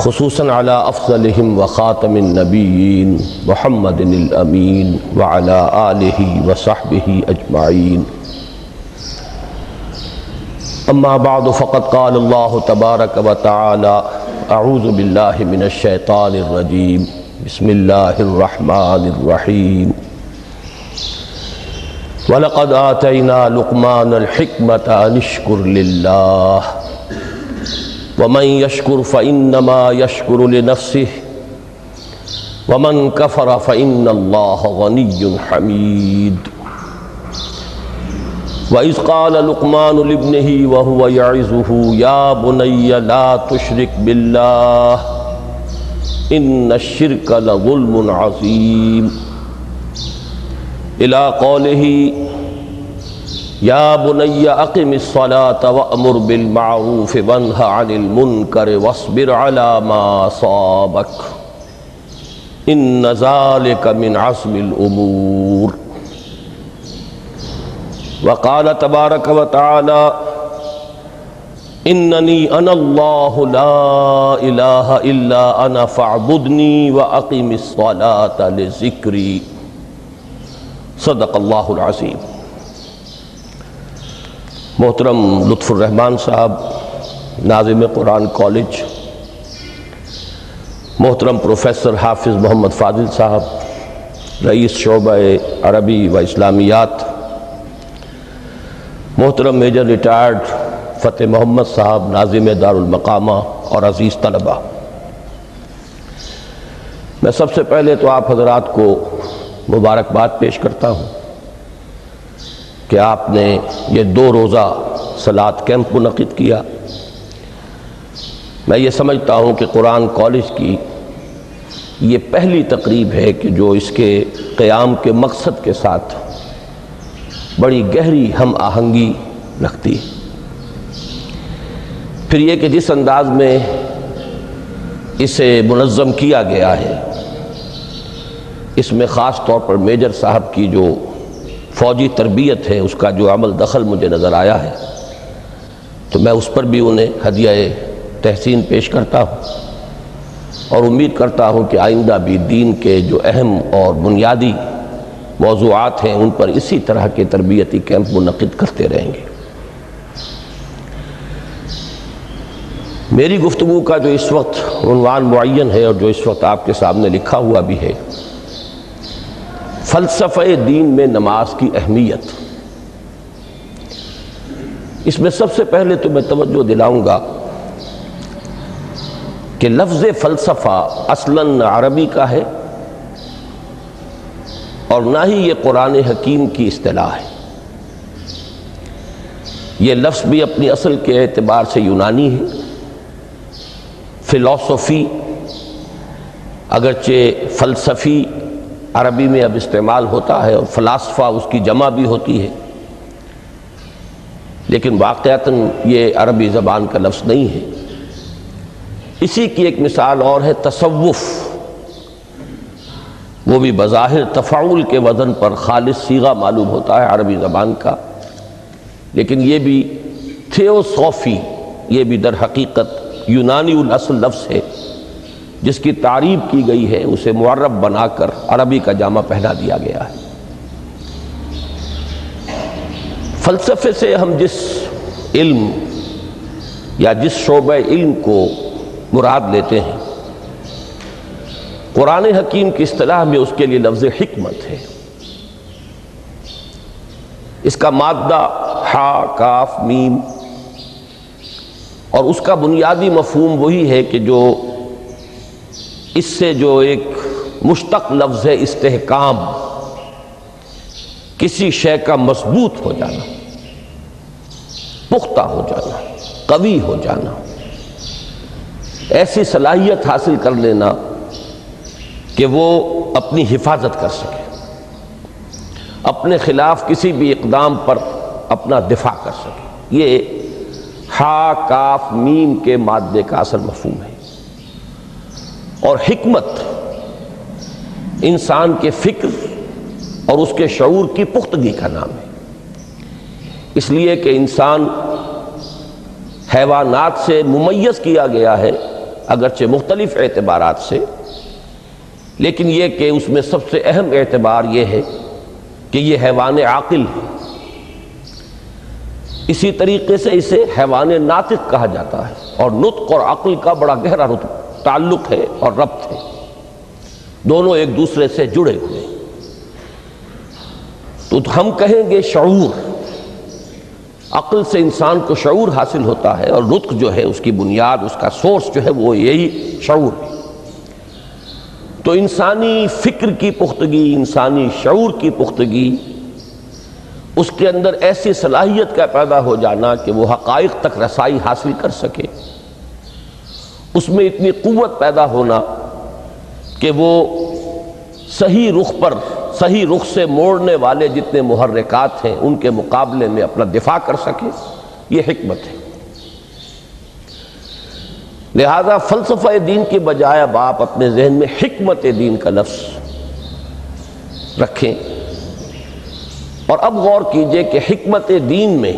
خصوصاً على افضلهم وخاتم النبیین محمد الامین وعلى آلہ وصحبہ اجمعین. اما بعد فقد قال اللہ تبارک وتعالی اعوذ باللہ من الشیطان الرجیم بسم اللہ الرحمن الرحیم. وَلَقَدْ آتَيْنَا لُقْمَانَ الْحِكْمَةَ أَنِ اشْكُرْ لِلَّهِ وَمَنْ يَشْكُرْ فَإِنَّمَا يَشْكُرُ لِنَفْسِهِ وَمَنْ كَفَرَ فَإِنَّ اللَّهَ غَنِيٌّ حَمِيدٌ. وَإِذْ قَالَ لُقْمَانُ لِابْنِهِ وَهُوَ يَعِظُهُ يَا بُنَيَّ لَا تُشْرِكْ بِاللَّهِ إِنَّ الشِّرْكَ لَظُلْمٌ عَظِيمٌ. إِلَى قَوْلِهِ يَا بُنَيَّ أَقِمِ الصَّلَاةَ وَأْمُرْ بِالْمَعْرُوفِ وَانْهَ عَنِ الْمُنْكَرِ وَاصْبِرْ عَلَى مَا أَصَابَكَ إِنَّ ذَلِكَ مِنْ عَزْمِ الْأُمُورِ. وقال تبارک و تعالی اننی انا اللہ لا الہ الا انا فاعبدنی واقم الصلاۃ لذکری. صدق اللہ العظیم. محترم لطف الرحمان صاحب ناظم قرآن کالج، محترم پروفیسر حافظ محمد فاضل صاحب رئیس شعبہ عربی و اسلامیات، محترم میجر ریٹائرڈ فتح محمد صاحب ناظم دارالمقامہ اور عزیز طلبہ، میں سب سے پہلے تو آپ حضرات کو مبارکباد پیش کرتا ہوں کہ آپ نے یہ 2 روزہ صلاۃ کیمپ منعقد کیا. میں یہ سمجھتا ہوں کہ قرآن کالج کی یہ پہلی تقریب ہے کہ جو اس کے قیام کے مقصد کے ساتھ بڑی گہری ہم آہنگی رکھتی ہے. پھر یہ کہ جس انداز میں اسے منظم کیا گیا ہے، اس میں خاص طور پر میجر صاحب کی جو فوجی تربیت ہے اس کا جو عمل دخل مجھے نظر آیا ہے، تو میں اس پر بھی انہیں ہدیہ تحسین پیش کرتا ہوں اور امید کرتا ہوں کہ آئندہ بھی دین کے جو اہم اور بنیادی موضوعات ہیں ان پر اسی طرح کے تربیتی کیمپ منعقد کرتے رہیں گے. میری گفتگو کا جو اس وقت عنوان معین ہے اور جو اس وقت آپ کے سامنے لکھا ہوا بھی ہے، فلسفہ دین میں نماز کی اہمیت. اس میں سب سے پہلے تو میں توجہ دلاؤں گا کہ لفظ فلسفہ اصلاً عربی کا ہے اور نہ ہی یہ قرآن حکیم کی اصطلاح ہے. یہ لفظ بھی اپنی اصل کے اعتبار سے یونانی ہے. فلسفی اگرچہ فلسفی عربی میں اب استعمال ہوتا ہے اور فلاسفہ اس کی جمع بھی ہوتی ہے، لیکن واقعتاً یہ عربی زبان کا لفظ نہیں ہے. اسی کی ایک مثال اور ہے تصوف. وہ بھی بظاہر تفاعل کے وزن پر خالص صیغہ معلوم ہوتا ہے عربی زبان کا، لیکن یہ بھی تھیوسوفی، یہ بھی در حقیقت یونانی الاصل لفظ ہے جس کی تعریب کی گئی ہے، اسے معرب بنا کر عربی کا جامہ پہنا دیا گیا ہے. فلسفے سے ہم جس علم یا جس شعبہ علم کو مراد لیتے ہیں، قرآن حکیم کی اصطلاح میں اس کے لیے لفظ حکمت ہے. اس کا مادہ ہا کاف میم، اور اس کا بنیادی مفہوم وہی ہے کہ جو اس سے جو ایک مشتق لفظ ہے استحکام، کسی شے کا مضبوط ہو جانا، پختہ ہو جانا، قوی ہو جانا، ایسی صلاحیت حاصل کر لینا کہ وہ اپنی حفاظت کر سکے، اپنے خلاف کسی بھی اقدام پر اپنا دفاع کر سکے. یہ ہا کاف میم کے مادے کا اصل مفہوم ہے. اور حکمت انسان کے فکر اور اس کے شعور کی پختگی کا نام ہے. اس لیے کہ انسان حیوانات سے ممیز کیا گیا ہے اگرچہ مختلف اعتبارات سے، لیکن یہ کہ اس میں سب سے اہم اعتبار یہ ہے کہ یہ حیوان عاقل ہے۔ اسی طریقے سے اسے حیوان ناطق کہا جاتا ہے، اور نطق اور عقل کا بڑا گہرا تعلق ہے اور ربط ہے، دونوں ایک دوسرے سے جڑے ہوئے۔ تو ہم کہیں گے شعور، عقل سے انسان کو شعور حاصل ہوتا ہے، اور نطق جو ہے اس کی بنیاد، اس کا سورس جو ہے وہ یہی شعور ہے۔ تو انسانی فکر کی پختگی، انسانی شعور کی پختگی، اس کے اندر ایسی صلاحیت کا پیدا ہو جانا کہ وہ حقائق تک رسائی حاصل کر سکے، اس میں اتنی قوت پیدا ہونا کہ وہ صحیح رخ پر، صحیح رخ سے موڑنے والے جتنے محرکات ہیں ان کے مقابلے میں اپنا دفاع کر سکے، یہ حکمت ہے۔ لہذا فلسفہ دین کی بجائے اب آپ اپنے ذہن میں حکمت دین کا لفظ رکھیں، اور اب غور کیجئے کہ حکمت دین میں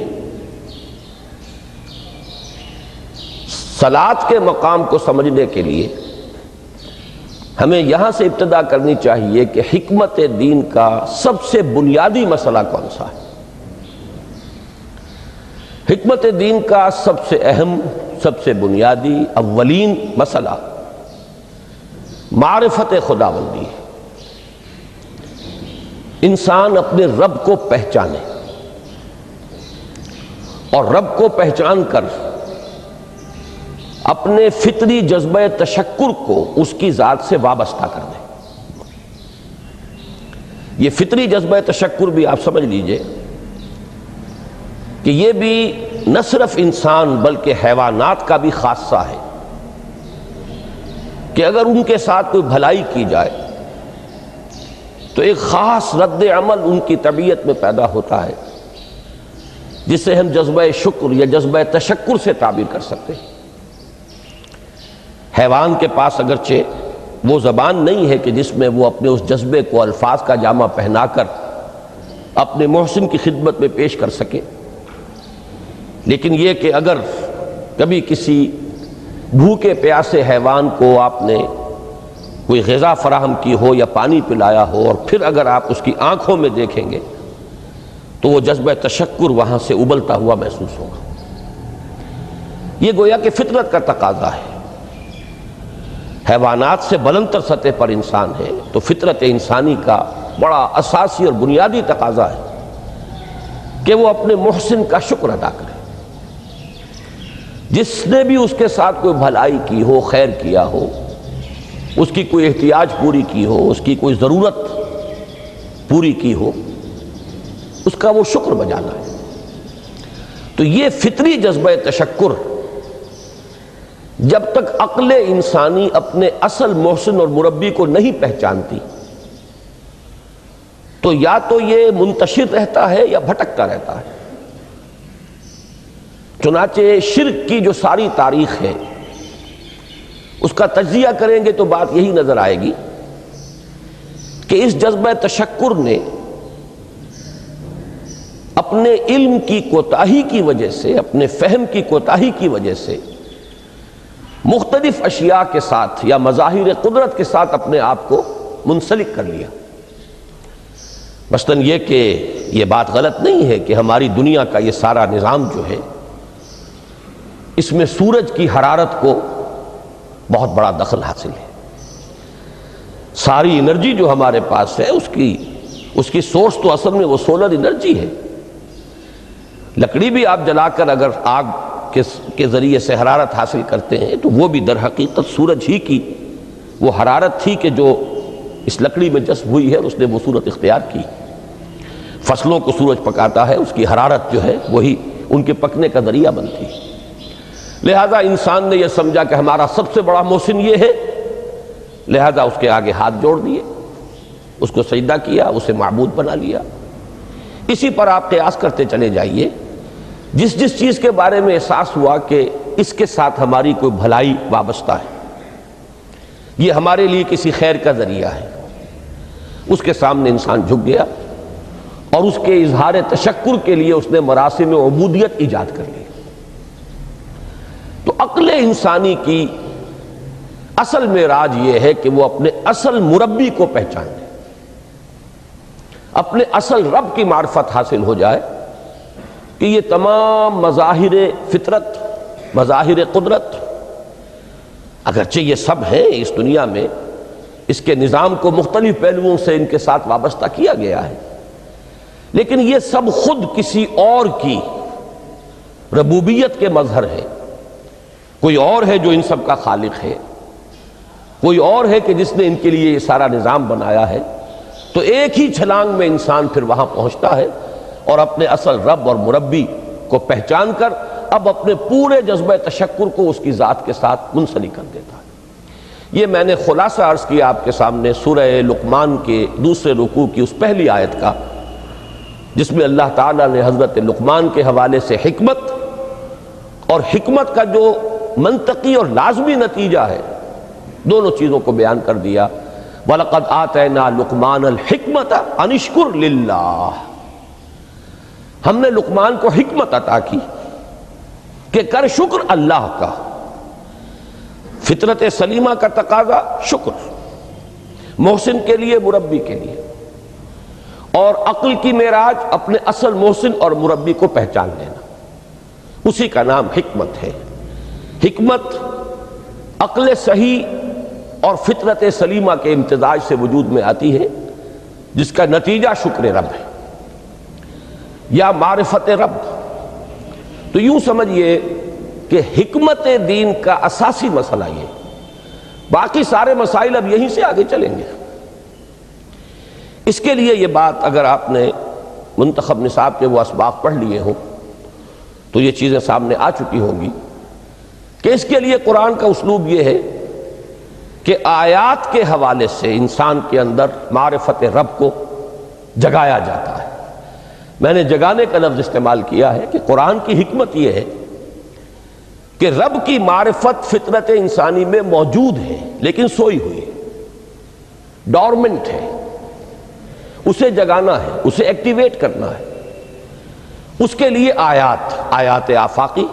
صلاۃ کے مقام کو سمجھنے کے لیے ہمیں یہاں سے ابتدا کرنی چاہیے کہ حکمت دین کا سب سے بنیادی مسئلہ کون سا ہے۔ حکمت دین کا سب سے اہم، سب سے بنیادی، اولین مسئلہ معرفت خداوندی ہے۔ انسان اپنے رب کو پہچانے، اور رب کو پہچان کر اپنے فطری جذبہ تشکر کو اس کی ذات سے وابستہ کر دیں۔ یہ فطری جذبہ تشکر بھی آپ سمجھ لیجئے کہ یہ بھی نہ صرف انسان بلکہ حیوانات کا بھی خاصہ ہے، کہ اگر ان کے ساتھ کوئی بھلائی کی جائے تو ایک خاص رد عمل ان کی طبیعت میں پیدا ہوتا ہے، جسے ہم جذبہ شکر یا جذبہ تشکر سے تعبیر کر سکتے ہیں۔ حیوان کے پاس اگرچہ وہ زبان نہیں ہے کہ جس میں وہ اپنے اس جذبے کو الفاظ کا جامہ پہنا کر اپنے محسن کی خدمت میں پیش کر سکے، لیکن یہ کہ اگر کبھی کسی بھوکے پیاسے حیوان کو آپ نے کوئی غذا فراہم کی ہو یا پانی پلایا ہو، اور پھر اگر آپ اس کی آنکھوں میں دیکھیں گے تو وہ جذبہ تشکر وہاں سے ابلتا ہوا محسوس ہوگا۔ یہ گویا کہ فطرت کا تقاضا ہے۔ حیوانات سے بلندتر سطح پر انسان ہے، تو فطرت انسانی کا بڑا اساسی اور بنیادی تقاضا ہے کہ وہ اپنے محسن کا شکر ادا کرے، جس نے بھی اس کے ساتھ کوئی بھلائی کی ہو، خیر کیا ہو، اس کی کوئی احتیاج پوری کی ہو، اس کی کوئی ضرورت پوری کی ہو، اس کا وہ شکر بجانا ہے۔ تو یہ فطری جذبہ تشکر جب تک عقل انسانی اپنے اصل محسن اور مربی کو نہیں پہچانتی تو یا تو یہ منتشر رہتا ہے یا بھٹکتا رہتا ہے۔ چنانچہ شرک کی جو ساری تاریخ ہے اس کا تجزیہ کریں گے تو بات یہی نظر آئے گی کہ اس جذبہ تشکر نے اپنے علم کی کوتاہی کی وجہ سے، اپنے فہم کی کوتاہی کی وجہ سے مختلف اشیاء کے ساتھ یا مظاہر قدرت کے ساتھ اپنے آپ کو منسلک کر لیا۔ مثلاً یہ کہ یہ بات غلط نہیں ہے کہ ہماری دنیا کا یہ سارا نظام جو ہے اس میں سورج کی حرارت کو بہت بڑا دخل حاصل ہے۔ ساری انرجی جو ہمارے پاس ہے اس کی سورس تو اصل میں وہ سولر انرجی ہے۔ لکڑی بھی آپ جلا کر اگر آگ کے ذریعے سے حرارت حاصل کرتے ہیں تو وہ بھی در حقیقت سورج ہی کی وہ حرارت تھی کہ جو اس لکڑی میں جذب ہوئی ہے، اس نے وہ صورت اختیار کی۔ فصلوں کو سورج پکاتا ہے، اس کی حرارت جو ہے وہی ان کے پکنے کا ذریعہ بنتی ہے۔ لہذا انسان نے یہ سمجھا کہ ہمارا سب سے بڑا محسن یہ ہے، لہذا اس کے آگے ہاتھ جوڑ دیے، اس کو سجدہ کیا، اسے معبود بنا لیا۔ اسی پر آپ قیاس کرتے چلے جائیے، جس جس چیز کے بارے میں احساس ہوا کہ اس کے ساتھ ہماری کوئی بھلائی وابستہ ہے، یہ ہمارے لیے کسی خیر کا ذریعہ ہے، اس کے سامنے انسان جھک گیا اور اس کے اظہار تشکر کے لیے اس نے مراسم عبودیت ایجاد کر لی۔ تو عقل انسانی کی اصل معراج یہ ہے کہ وہ اپنے اصل مربی کو پہچانے، اپنے اصل رب کی معرفت حاصل ہو جائے کہ یہ تمام مظاہر فطرت، مظاہر قدرت، اگرچہ یہ سب ہیں اس دنیا میں، اس کے نظام کو مختلف پہلوؤں سے ان کے ساتھ وابستہ کیا گیا ہے، لیکن یہ سب خود کسی اور کی ربوبیت کے مظہر ہے۔ کوئی اور ہے جو ان سب کا خالق ہے، کوئی اور ہے کہ جس نے ان کے لیے یہ سارا نظام بنایا ہے۔ تو ایک ہی چھلانگ میں انسان پھر وہاں پہنچتا ہے اور اپنے اصل رب اور مربی کو پہچان کر اب اپنے پورے جذبہ تشکر کو اس کی ذات کے ساتھ منسلک کر دیتا ہے۔ یہ میں نے خلاصہ عرض کیا آپ کے سامنے سورہ لقمان کے دوسرے رکوع کی اس پہلی آیت کا، جس میں اللہ تعالیٰ نے حضرت لقمان کے حوالے سے حکمت اور حکمت کا جو منطقی اور لازمی نتیجہ ہے دونوں چیزوں کو بیان کر دیا۔ وَلَقَدْ آتَيْنَا لُقْمَانَ الْحِكْمَةَ أَنِ اشْكُرْ لِلَّهِ، ہم نے لقمان کو حکمت عطا کی کہ کر شکر اللہ کا۔ فطرت سلیمہ کا تقاضا شکر، محسن کے لیے، مربی کے لیے، اور عقل کی معراج اپنے اصل محسن اور مربی کو پہچان لینا، اسی کا نام حکمت ہے۔ حکمت عقل صحیح اور فطرت سلیمہ کے امتزاج سے وجود میں آتی ہے، جس کا نتیجہ شکر رب ہے یا معرفت رب۔ تو یوں سمجھئے کہ حکمت دین کا اساسی مسئلہ یہ، باقی سارے مسائل اب یہیں سے آگے چلیں گے۔ اس کے لیے یہ بات اگر آپ نے منتخب نصاب کے وہ اسباق پڑھ لیے ہوں تو یہ چیزیں سامنے آ چکی ہوں گی کہ اس کے لیے قرآن کا اسلوب یہ ہے کہ آیات کے حوالے سے انسان کے اندر معرفت رب کو جگایا جاتا ہے۔ میں نے جگانے کا لفظ استعمال کیا ہے کہ قرآن کی حکمت یہ ہے کہ رب کی معرفت فطرت انسانی میں موجود ہے لیکن سوئی ہوئی ہے، ڈورمنٹ ہے، اسے جگانا ہے، اسے ایکٹیویٹ کرنا ہے۔ اس کے لیے آیات آفاقی،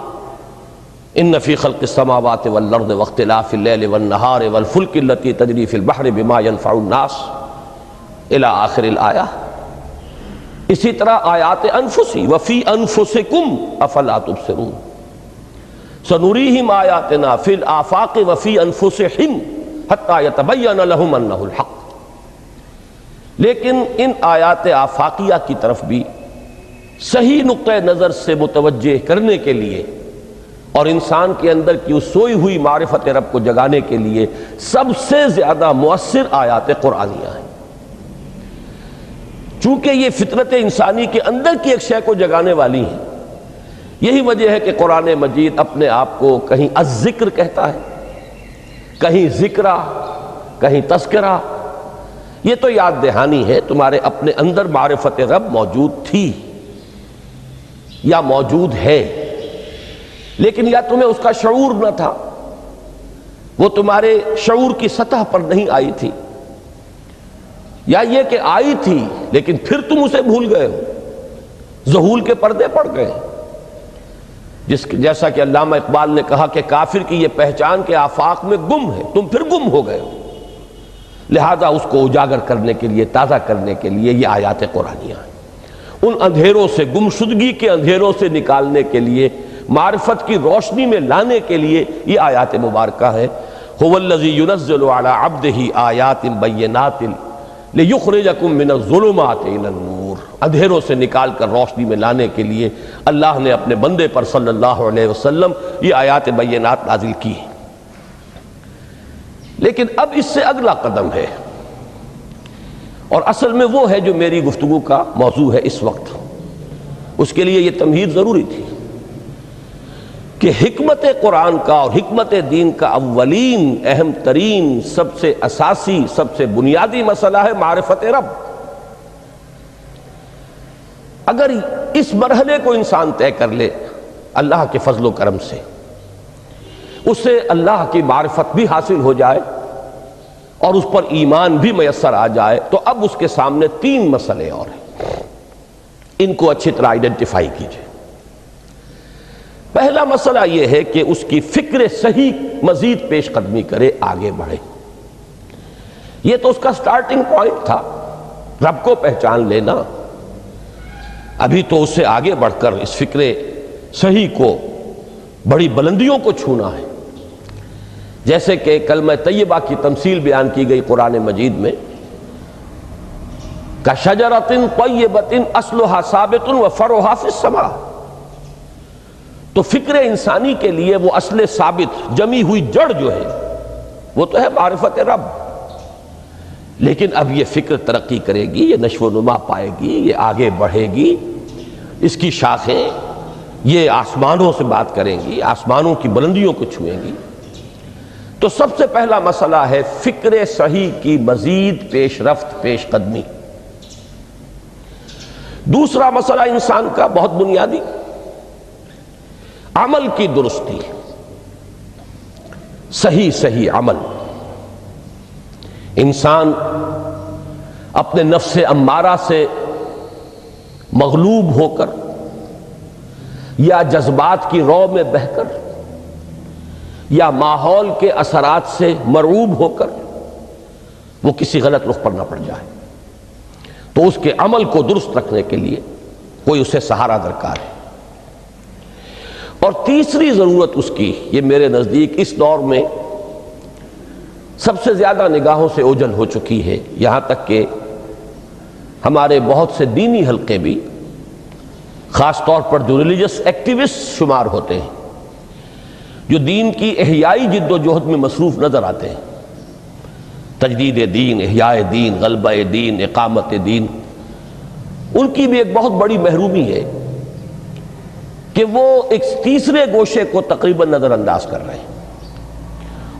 ان فی خلق السماوات والارض واختلاف اللیل والنہار والفلک التی تجری فی البحر بما ینفع الناس الی آخر الآیہ۔ اسی طرح آیات انفسی وفی انفسکم افلا تبصرون، سنریہم آیاتنا فی الآفاق وفی انفسہم حتی یتبین لہم انہ الحق۔ لیکن ان آیات آفاقیہ کی طرف بھی صحیح نقطہ نظر سے متوجہ کرنے کے لیے اور انسان کے اندر کی اس سوئی ہوئی معرفت رب کو جگانے کے لیے سب سے زیادہ مؤثر آیات قرآنیہ ہیں، چونکہ یہ فطرت انسانی کے اندر کی ایک شے کو جگانے والی ہیں۔ یہی وجہ ہے کہ قرآن مجید اپنے آپ کو کہیں الذکر کہتا ہے، کہیں ذکرہ، کہیں تذکرہ۔ یہ تو یاد دہانی ہے، تمہارے اپنے اندر معرفت رب موجود تھی یا موجود ہے، لیکن یا تمہیں اس کا شعور نہ تھا، وہ تمہارے شعور کی سطح پر نہیں آئی تھی، یا یہ کہ آئی تھی لیکن پھر تم اسے بھول گئے ہو، ذہول کے پردے پڑ گئے۔ جیسا کہ علامہ اقبال نے کہا کہ کافر کی یہ پہچان کے آفاق میں گم ہے، تم پھر گم ہو گئے ہو۔ لہذا اس کو اجاگر کرنے کے لیے، تازہ کرنے کے لیے یہ آیات قرآنیہ ہیں۔ ان اندھیروں سے، گمشدگی کے اندھیروں سے نکالنے کے لیے، معرفت کی روشنی میں لانے کے لیے یہ آیات مبارکہ ہے۔ هو الذی ينزل على عبده آیات بینات لیخرجکم من الظلمات الی النور، اندھیروں سے نکال کر روشنی میں لانے کے لیے اللہ نے اپنے بندے پر صلی اللہ علیہ وسلم یہ آیات بینات نازل کی ہیں۔ لیکن اب اس سے اگلا قدم ہے، اور اصل میں وہ ہے جو میری گفتگو کا موضوع ہے اس وقت۔ اس کے لیے یہ تمہید ضروری تھی کہ حکمت قرآن کا اور حکمت دین کا اولین، اہم ترین، سب سے اساسی، سب سے بنیادی مسئلہ ہے معرفت رب۔ اگر اس مرحلے کو انسان طے کر لے اللہ کے فضل و کرم سے، اسے اللہ کی معرفت بھی حاصل ہو جائے اور اس پر ایمان بھی میسر آ جائے، تو اب اس کے سامنے تین مسئلے اور ہیں، ان کو اچھی طرح آئیڈینٹیفائی کیجئے۔ پہلا مسئلہ یہ ہے کہ اس کی فکر صحیح مزید پیش قدمی کرے، آگے بڑھے۔ یہ تو اس کا سٹارٹنگ پوائنٹ تھا، رب کو پہچان لینا۔ ابھی تو اس سے آگے بڑھ کر اس فکر صحیح کو، بڑی بلندیوں کو چھونا ہے۔ جیسے کہ کلمہ طیبہ کی تمثیل بیان کی گئی قرآن مجید میں، کَشَجَرَةٍ طَیِّبَةٍ أَصْلُهَا ثَابِتٌ وَفَرْعُهَا فِي السَّمَاءِ۔ تو فکر انسانی کے لیے وہ اصل ثابت، جمی ہوئی جڑ جو ہے وہ تو ہے معرفت رب، لیکن اب یہ فکر ترقی کرے گی، یہ نشو و نما پائے گی، یہ آگے بڑھے گی، اس کی شاخیں یہ آسمانوں سے بات کریں گی، آسمانوں کی بلندیوں کو چھوئیں گی۔ تو سب سے پہلا مسئلہ ہے فکر صحیح کی مزید پیش رفت، پیش قدمی۔ دوسرا مسئلہ انسان کا بہت بنیادی، عمل کی درستی، صحیح عمل۔ انسان اپنے نفس امارہ سے مغلوب ہو کر یا جذبات کی رو میں بہہ کر یا ماحول کے اثرات سے مرعوب ہو کر وہ کسی غلط رخ پر نہ پڑ جائے، تو اس کے عمل کو درست رکھنے کے لیے کوئی اسے سہارا درکار ہے۔ اور تیسری ضرورت اس کی، یہ میرے نزدیک اس دور میں سب سے زیادہ نگاہوں سے اوجھل ہو چکی ہے، یہاں تک کہ ہمارے بہت سے دینی حلقے بھی، خاص طور پر جو ریلیجس ایکٹیوسٹ شمار ہوتے ہیں، جو دین کی احیائی جد و جہد میں مصروف نظر آتے ہیں، تجدید دین، احیاء دین، غلبہ دین، اقامت دین، ان کی بھی ایک بہت بڑی محرومی ہے کہ وہ ایک تیسرے گوشے کو تقریباً نظر انداز کر رہے ہیں،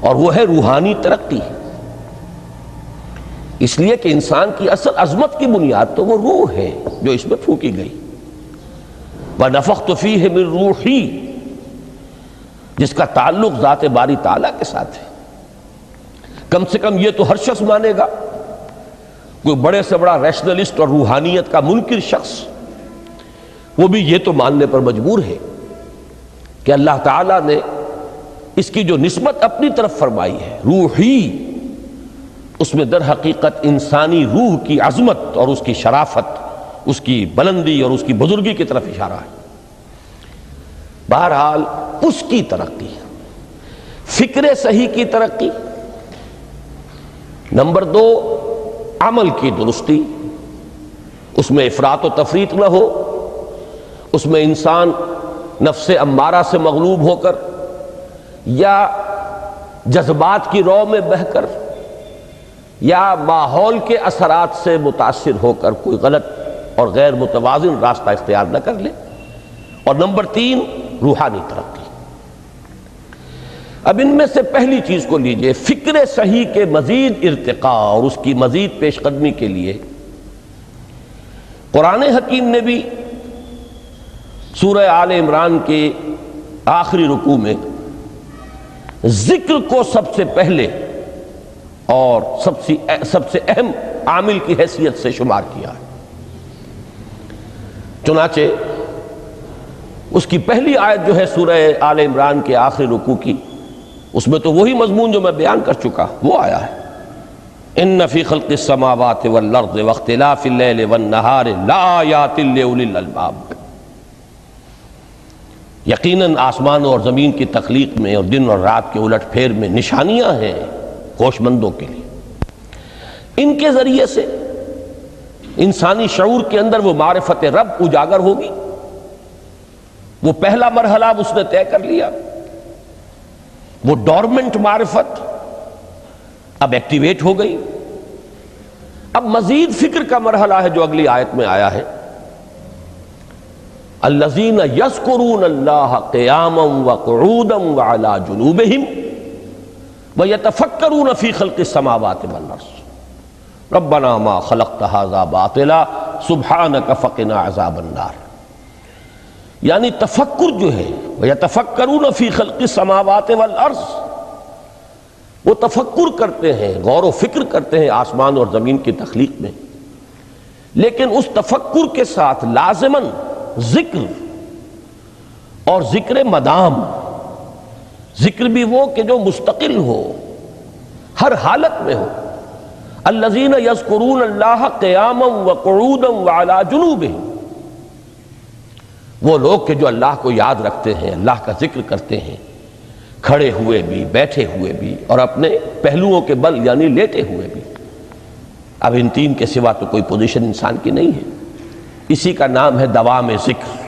اور وہ ہے روحانی ترقی۔ اس لیے کہ انسان کی اصل عظمت کی بنیاد تو وہ روح ہے جو اس میں پھونکی گئی، وَنَفَخْتُ فِيهِ مِن رُوحِي، جس کا تعلق ذات باری تعالیٰ کے ساتھ ہے۔ کم سے کم یہ تو ہر شخص مانے گا، کوئی بڑے سے بڑا ریشنلسٹ اور روحانیت کا منکر شخص وہ بھی یہ تو ماننے پر مجبور ہے کہ اللہ تعالیٰ نے اس کی جو نسبت اپنی طرف فرمائی ہے، روحی، اس میں در حقیقت انسانی روح کی عظمت اور اس کی شرافت، اس کی بلندی اور اس کی بزرگی کی طرف اشارہ ہے۔ بہرحال اس کی ترقی، فکر صحیح کی ترقی۔ نمبر 2، عمل کی درستی، اس میں افراط و تفریط نہ ہو، اس میں انسان نفس امارہ سے مغلوب ہو کر یا جذبات کی رو میں بہہ کر یا ماحول کے اثرات سے متاثر ہو کر کوئی غلط اور غیر متوازن راستہ اختیار نہ کر لے۔ اور نمبر 3، روحانی ترقی۔ اب ان میں سے پہلی چیز کو لیجئے، فکر صحیح کے مزید ارتقاء اور اس کی مزید پیش قدمی کے لیے قرآن حکیم نے بھی سورہ آل عمران کے آخری رکوع میں ذکر کو سب سے پہلے اور سب سے اہم عامل کی حیثیت سے شمار کیا ہے۔ چنانچہ اس کی پہلی آیت جو ہے سورہ آل عمران کے آخری رکوع کی، اس میں تو وہی مضمون جو میں بیان کر چکا وہ آیا ہے، ان فی خلق السماوات والارض واختلاف اللیل والنہار لآیات لأولی الالباب۔ یقیناً آسمان اور زمین کی تخلیق میں اور دن اور رات کے الٹ پھیر میں نشانیاں ہیں ہوش مندوں کے لیے۔ ان کے ذریعے سے انسانی شعور کے اندر وہ معرفت رب اجاگر ہوگی۔ وہ پہلا مرحلہ اب اس نے طے کر لیا، وہ ڈورمنٹ معرفت اب ایکٹیویٹ ہو گئی۔ اب مزید فکر کا مرحلہ ہے جو اگلی آیت میں آیا ہے، الذین یذکرون اللہ قیاما وقعودا وعلی جنوبہم ویتفکرون فی خلق السماوات والارض ربنا ما خلقت ھذا باطلا سبحانک فقنا عذاب النار۔ یعنی تفکر جو ہے، ویتفکرون فی خلق السماوات والارض، وہ تفکر کرتے ہیں، غور و فکر کرتے ہیں آسمان اور زمین کی تخلیق میں، لیکن اس تفکر کے ساتھ لازماً ذکر اور ذکر مدام، ذکر بھی وہ کہ جو مستقل ہو، ہر حالت میں ہو۔ الذین یذکرون اللہ قیاما وقعودا وعلی جنوبہم، وہ لوگ کہ جو اللہ کو یاد رکھتے ہیں، اللہ کا ذکر کرتے ہیں، کھڑے ہوئے بھی، بیٹھے ہوئے بھی، اور اپنے پہلوؤں کے بل یعنی لیٹے ہوئے بھی۔ اب ان تین کے سوا تو کوئی پوزیشن انسان کی نہیں ہے، اسی کا نام ہے دوام ذکر۔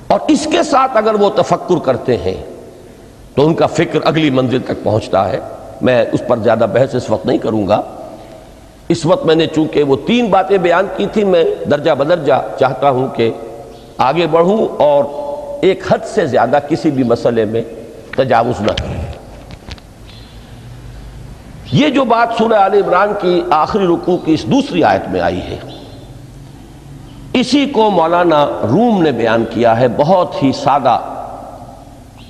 اور اس کے ساتھ اگر وہ تفکر کرتے ہیں تو ان کا فکر اگلی منزل تک پہنچتا ہے۔ میں اس پر زیادہ بحث اس وقت نہیں کروں گا، اس وقت میں نے چونکہ وہ تین باتیں بیان کی تھی، میں درجہ بدرجہ چاہتا ہوں کہ آگے بڑھوں اور ایک حد سے زیادہ کسی بھی مسئلے میں تجاوز نہ کریں۔ یہ جو بات سورہ آل عمران کی آخری رکوع کی اس دوسری آیت میں آئی ہے، اسی کو مولانا روم نے بیان کیا ہے بہت ہی سادہ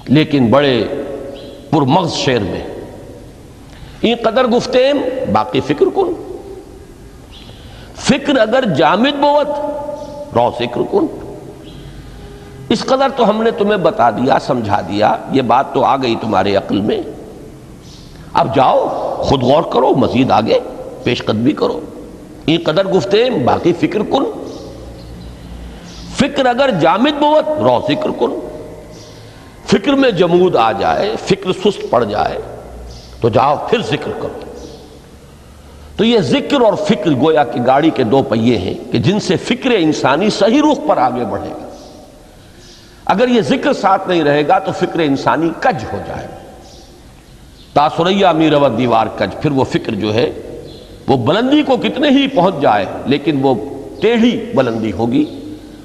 لیکن بڑے پرمغز شعر میں۔ این قدر گفتیم باقی فکر کن، فکر اگر جامد بوت رو ذکر کن۔ اس قدر تو ہم نے تمہیں بتا دیا، سمجھا دیا، یہ بات تو آ گئی تمہارے عقل میں، اب جاؤ خود غور کرو، مزید آگے پیش قدمی کرو۔ این قدر گفتیم باقی فکر کن، فکر اگر جامد بوت رو ذکر کن۔ فکر میں جمود آ جائے، فکر سست پڑ جائے تو جاؤ پھر ذکر کرو۔ تو یہ ذکر اور فکر گویا کہ گاڑی کے دو پہیے ہیں کہ جن سے فکر انسانی صحیح رخ پر آگے بڑھے گا۔ اگر یہ ذکر ساتھ نہیں رہے گا تو فکر انسانی کج ہو جائے گا۔ تاثریا میرود دیوار کج، پھر وہ فکر جو ہے وہ بلندی کو کتنے ہی پہنچ جائے لیکن وہ ٹیڑھی بلندی ہوگی،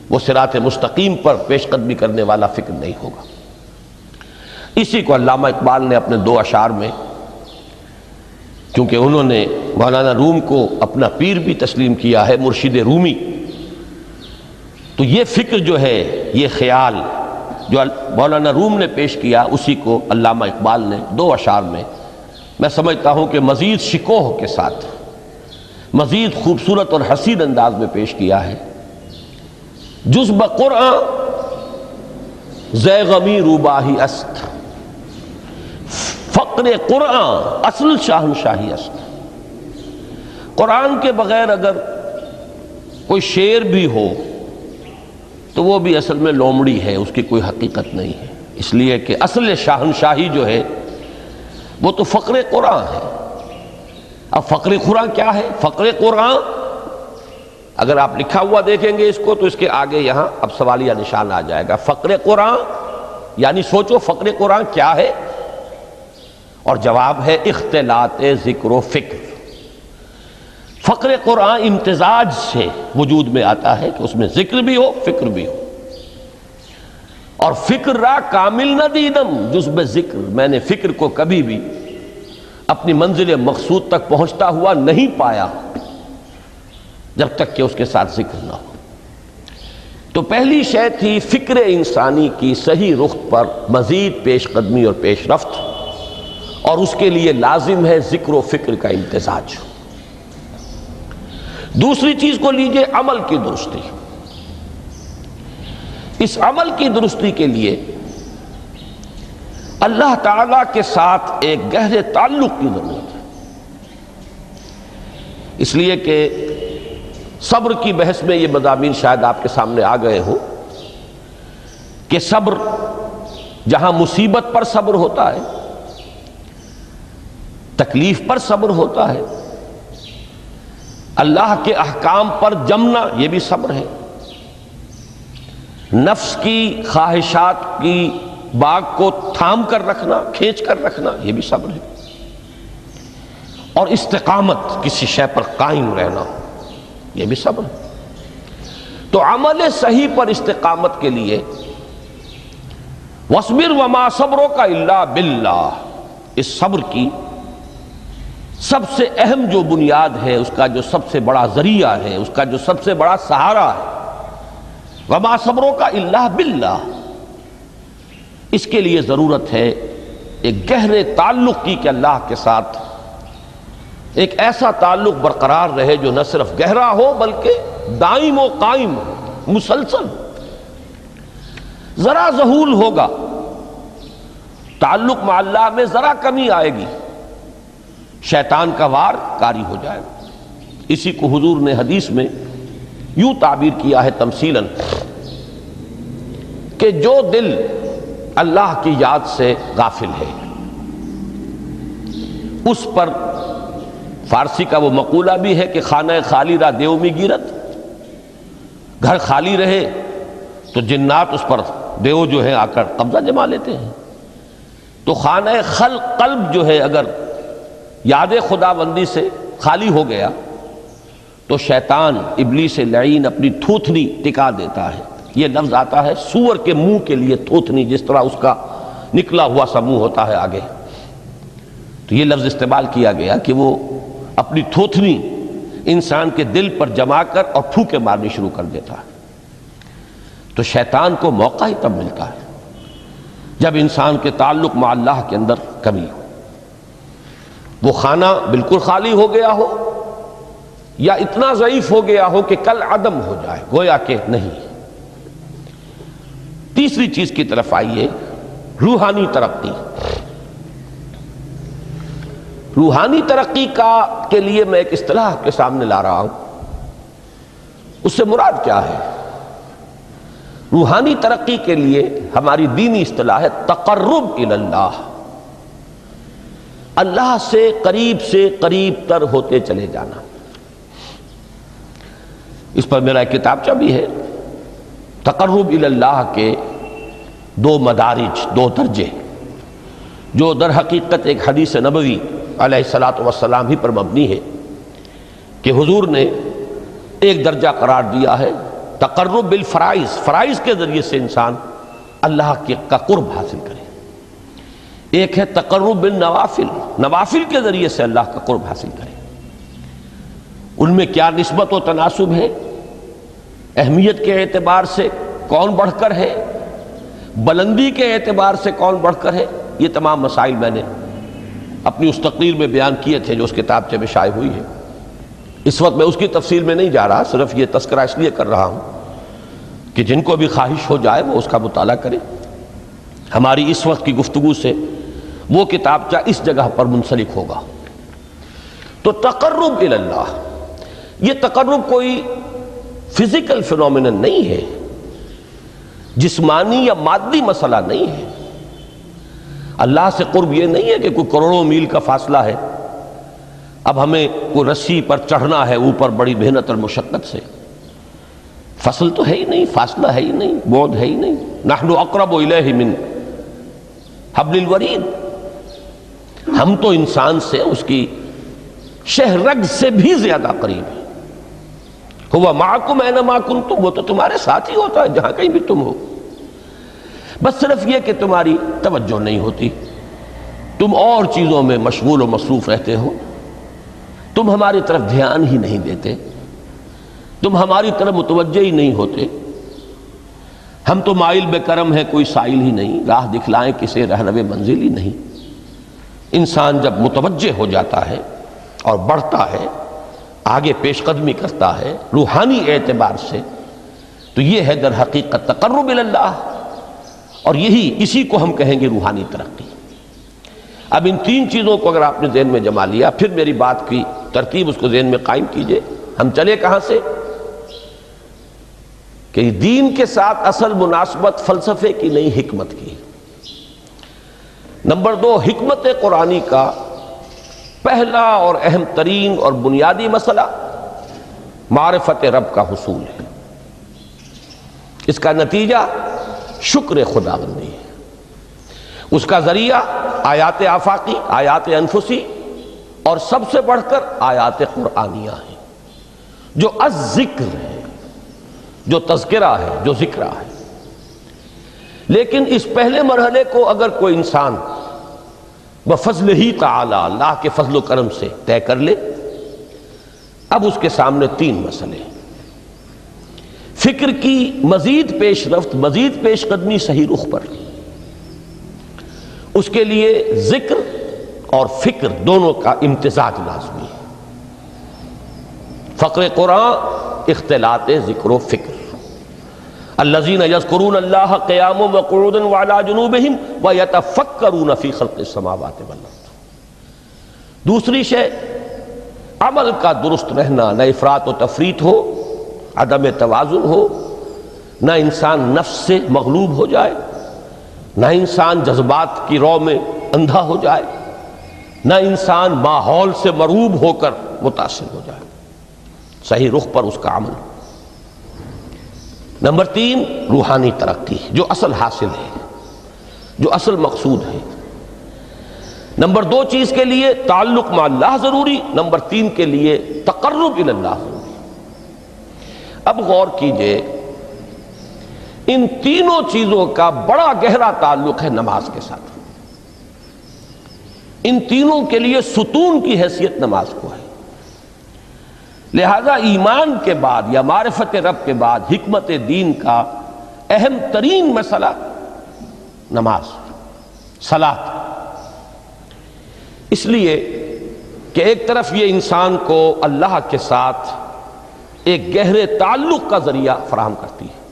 وہ صراط مستقیم پر پیش قدمی کرنے والا فکر نہیں ہوگا۔ اسی کو علامہ اقبال نے اپنے دو اشعار میں، کیونکہ انہوں نے مولانا روم کو اپنا پیر بھی تسلیم کیا ہے، مرشد رومی، تو یہ فکر جو ہے، یہ خیال جو مولانا روم نے پیش کیا، اسی کو علامہ اقبال نے دو اشعار میں میں سمجھتا ہوں کہ مزید شکوہ کے ساتھ، مزید خوبصورت اور حسین انداز میں پیش کیا ہے۔ جز بقرآن زے غمی روباہی است، فقر قرآن اصل شاہنشاہی است۔ قرآن کے بغیر اگر کوئی شعر بھی ہو تو وہ بھی اصل میں لومڑی ہے، اس کی کوئی حقیقت نہیں ہے، اس لیے کہ اصل شاہنشاہی جو ہے وہ تو فقر قرآن ہے۔ اب فقر قرآن کیا ہے؟ فقر قرآن اگر آپ لکھا ہوا دیکھیں گے اس کو تو اس کے آگے یہاں اب سوالیہ نشان آ جائے گا۔ فقر قرآن یعنی سوچو فقر قرآن کیا ہے، اور جواب ہے اختلاط ذکر و فکر۔ فقر قرآن امتزاج سے وجود میں آتا ہے کہ اس میں ذکر بھی ہو، فکر بھی ہو۔ اور فکر را کامل نہ دیدم جز بے ذکر، میں نے فکر کو کبھی بھی اپنی منزل مقصود تک پہنچتا ہوا نہیں پایا جب تک کہ اس کے ساتھ ذکر نہ ہو۔ تو پہلی شے تھی فکر انسانی کی صحیح رخ پر مزید پیش قدمی اور پیش رفت، اور اس کے لیے لازم ہے ذکر و فکر کا امتزاج۔ دوسری چیز کو لیجئے عمل کی درستی۔ اس عمل کی درستی کے لیے اللہ تعالیٰ کے ساتھ ایک گہرے تعلق کی ضرورت ہے، اس لیے کہ صبر کی بحث میں یہ مضامین شاید آپ کے سامنے آ گئے ہوں کہ صبر جہاں مصیبت پر صبر ہوتا ہے، تکلیف پر صبر ہوتا ہے، اللہ کے احکام پر جمنا یہ بھی صبر ہے، نفس کی خواہشات کی باغ کو تھام کر رکھنا، کھینچ کر رکھنا یہ بھی صبر ہے، اور استقامت کسی شے پر قائم رہنا یہ بھی صبر ہے۔ تو عمل صحیح پر استقامت کے لیے وَاصْبِرْ وَمَا صَبْرُكَ إِلَّا بِاللَّهِ، اس صبر کی سب سے اہم جو بنیاد ہے، اس کا جو سب سے بڑا ذریعہ ہے، اس کا جو سب سے بڑا سہارا ہے، وَمَا صَبْرُكَ إِلَّا بِاللَّهِ، اس کے لیے ضرورت ہے ایک گہرے تعلق کی کہ اللہ کے ساتھ ایک ایسا تعلق برقرار رہے جو نہ صرف گہرا ہو بلکہ دائم و قائم ہو، مسلسل ہو۔ ذرا ذہول ہوگا، تعلق مع اللہ میں ذرا کمی آئے گی، شیطان کا وار کاری ہو جائے گا۔ اسی کو حضور نے حدیث میں یوں تعبیر کیا ہے تمثیلاً کہ جو دل اللہ کی یاد سے غافل ہے اس پر، فارسی کا وہ مقولہ بھی ہے کہ خانہ خالی را دیو می گیرت، گھر خالی رہے تو جنات اس پر دیو جو ہے آ کر قبضہ جما لیتے ہیں۔ تو خانہ قلب جو ہے اگر یاد خدا بندی سے خالی ہو گیا تو شیطان ابلیس لعین اپنی تھوتنی ٹکا دیتا ہے۔ یہ لفظ آتا ہے سور کے منہ کے لیے تھوتنی، جس طرح اس کا نکلا ہوا سا منہ ہوتا ہے آگے، تو یہ لفظ استعمال کیا گیا کہ وہ اپنی تھوتنی انسان کے دل پر جما کر اور پھوکے مارنی شروع کر دیتا ہے۔ تو شیطان کو موقع ہی تب ملتا ہے جب انسان کے تعلق مع اللہ کے اندر کمی ہو، وہ خانہ بالکل خالی ہو گیا ہو یا اتنا ضعیف ہو گیا ہو کہ کل عدم ہو جائے، گویا کہ نہیں۔ تیسری چیز کی طرف آئیے، روحانی ترقی۔ روحانی ترقی کے لیے میں ایک اصطلاح آپ کے سامنے لا رہا ہوں، اس سے مراد کیا ہے؟ روحانی ترقی کے لیے ہماری دینی اصطلاح ہے تقرب الی اللہ، اللہ سے قریب تر ہوتے چلے جانا۔ اس پر میرا ایک کتابچہ بھی ہے، تقرب الی اللہ کے دو مدارج، دو درجے، جو در حقیقت ایک حدیث نبوی علیہ الصلاۃ والسلام ہی پر مبنی ہے کہ حضور نے ایک درجہ قرار دیا ہے تقرب بالفرائض، فرائض کے ذریعے سے انسان اللہ کا قرب حاصل کرے۔ ایک ہے تقرب بالنوافل، نوافل کے ذریعے سے اللہ کا قرب حاصل کرے۔ ان میں کیا نسبت و تناسب ہے، اہمیت کے اعتبار سے کون بڑھ کر ہے، بلندی کے اعتبار سے کون بڑھ کر ہے، یہ تمام مسائل میں نے اپنی اس تقریر میں بیان کیے تھے جو اس کتابچے میں شائع ہوئی ہے۔ اس وقت میں اس کی تفصیل میں نہیں جا رہا، صرف یہ تذکرہ اس لیے کر رہا ہوں کہ جن کو بھی خواہش ہو جائے وہ اس کا مطالعہ کرے۔ ہماری اس وقت کی گفتگو سے وہ کتابچہ اس جگہ پر منسلک ہوگا۔ تو تقرب الی اللہ، یہ تقرب کوئی فزیکل فینومینن نہیں ہے، جسمانی یا مادی مسئلہ نہیں ہے۔ اللہ سے قرب یہ نہیں ہے کہ کوئی کروڑوں میل کا فاصلہ ہے، اب ہمیں کوئی رسی پر چڑھنا ہے اوپر بڑی محنت اور مشقت سے۔ فصل تو ہے ہی نہیں، فاصلہ ہے ہی نہیں، بعد ہے ہی نہیں۔ نحن اقرب الیہ من حبل الورید، ہم تو انسان سے اس کی شہرگ سے بھی زیادہ قریب ہیں۔ ہوا معکم اینما کنتم، وہ تو تمہارے ساتھ ہی ہوتا ہے جہاں کہیں بھی تم ہو، بس صرف یہ کہ تمہاری توجہ نہیں ہوتی، تم اور چیزوں میں مشغول و مصروف رہتے ہو، تم ہماری طرف دھیان ہی نہیں دیتے، تم ہماری طرف متوجہ ہی نہیں ہوتے۔ ہم تو مائل بے کرم ہیں، کوئی سائل ہی نہیں، راہ دکھلائیں کسے رہنو منزل ہی نہیں۔ انسان جب متوجہ ہو جاتا ہے اور بڑھتا ہے، آگے پیش قدمی کرتا ہے روحانی اعتبار سے، تو یہ ہے در حقیقت تقرب الی اللہ، اور اسی کو ہم کہیں گے روحانی ترقی۔ اب ان تین چیزوں کو اگر آپ نے ذہن میں جما لیا، پھر میری بات کی ترتیب اس کو ذہن میں قائم کیجئے۔ ہم چلے کہاں سے؟ کہ دین کے ساتھ اصل مناسبت فلسفے کی نہیں، حکمت کی۔ نمبر 2، حکمت قرآنی کا پہلا اور اہم ترین اور بنیادی مسئلہ معرفت رب کا حصول ہے۔ اس کا نتیجہ شکر خداوندی ہے، اس کا ذریعہ آیات آفاقی، آیات انفسی، اور سب سے بڑھ کر آیات قرآنیہ ہیں جو الذکر ہے، جو تذکرہ ہے، جو ذکرہ ہے۔ لیکن اس پہلے مرحلے کو اگر کوئی انسان بفضل ہی تعالی، اللہ کے فضل و کرم سے طے کر لے، اب اس کے سامنے تین مسئلے ہیں۔ فکر کی مزید پیش رفت، مزید پیش قدمی صحیح رخ پر، اس کے لیے ذکر اور فکر دونوں کا امتزاج لازمی ہے۔ فقر قرآن اختلاط ذکر و فکر، الذین یذکرون اللہ قیاما وقعودا وعلی جنوبہم ویتفکرون فی خلق السماوات والارض۔ دوسری شے عمل کا درست رہنا، نہ افراط و تفریط ہو، عدم توازن ہو، نہ انسان نفس سے مغلوب ہو جائے، نہ انسان جذبات کی رو میں اندھا ہو جائے، نہ انسان ماحول سے مرعوب ہو کر متاثر ہو جائے، صحیح رخ پر اس کا عمل۔ نمبر 3 روحانی ترقی، جو اصل حاصل ہے، جو اصل مقصود ہے۔ نمبر 2 چیز کے لیے تعلق مع اللہ ضروری، نمبر 3 کے لیے تقرب الی اللہ ضروری۔ اب غور کیجئے، ان تینوں چیزوں کا بڑا گہرا تعلق ہے نماز کے ساتھ۔ ان تینوں کے لیے ستون کی حیثیت نماز کو ہے۔ لہذا ایمان کے بعد یا معرفت رب کے بعد حکمت دین کا اہم ترین مسئلہ نماز، صلاۃ۔ اس لیے کہ ایک طرف یہ انسان کو اللہ کے ساتھ ایک گہرے تعلق کا ذریعہ فراہم کرتی ہے۔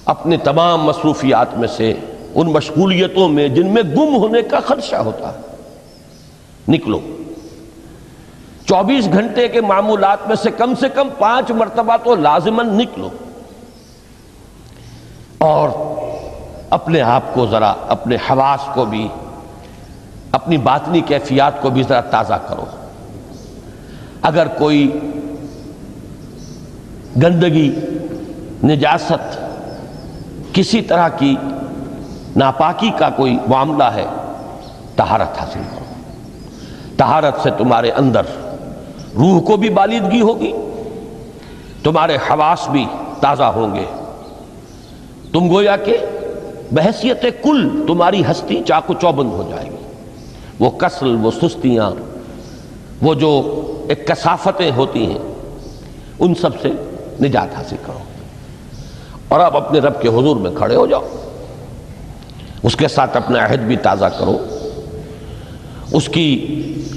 اپنے تمام مصروفیات میں سے، ان مشغولیتوں میں جن میں گم ہونے کا خدشہ ہوتا ہے، نکلو۔ 24 گھنٹے کے معمولات میں سے کم 5 مرتبہ تو لازماً نکلو، اور اپنے آپ کو ذرا، اپنے حواس کو بھی، اپنی باطنی کیفیات کو بھی ذرا تازہ کرو۔ اگر کوئی گندگی، نجاست، کسی طرح کی ناپاکی کا کوئی معاملہ ہے، طہارت حاصل کرو۔ طہارت سے تمہارے اندر روح کو بھی بالیدگی ہوگی، تمہارے حواس بھی تازہ ہوں گے، تم گویا کہ بحیثیت کل تمہاری ہستی چاق و چوبند ہو جائے گی۔ وہ کسل، وہ سستیاں، وہ جو ایک کثافتیں ہوتی ہیں، ان سب سے نجات حاصل کرو، اور اب اپنے رب کے حضور میں کھڑے ہو جاؤ، اس کے ساتھ اپنا عہد بھی تازہ کرو، اس کی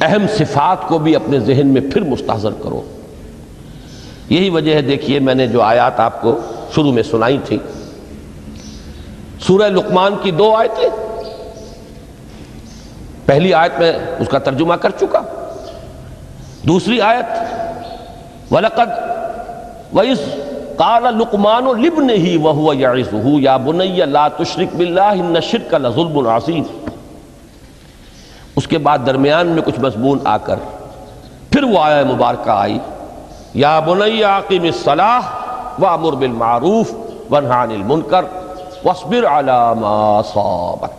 اہم صفات کو بھی اپنے ذہن میں پھر مستحضر کرو۔ یہی وجہ ہے، دیکھیے میں نے جو آیات آپ کو شروع میں سنائی تھی، سورہ لقمان کی 2 آیتیں، پہلی آیت میں اس کا ترجمہ کر چکا، دوسری آیت وَلَقَدْ وَإِذْ قَالَ لُقْمَانُ لِابْنِهِ وَهُوَ يَعِظُهُ يَا بُنَيَّ لَا تُشْرِكْ بِاللَّهِ إِنَّ الشِّرْكَ لَظُلْمٌ عَظِيمٌ۔ اس کے بعد درمیان میں کچھ مضمون آ کر پھر وہ آیہ مبارکہ آئی، یا بنی اقیم الصلاۃ وامر بالمعروف وانہی عن المنکر واصبر علی ما اصابک۔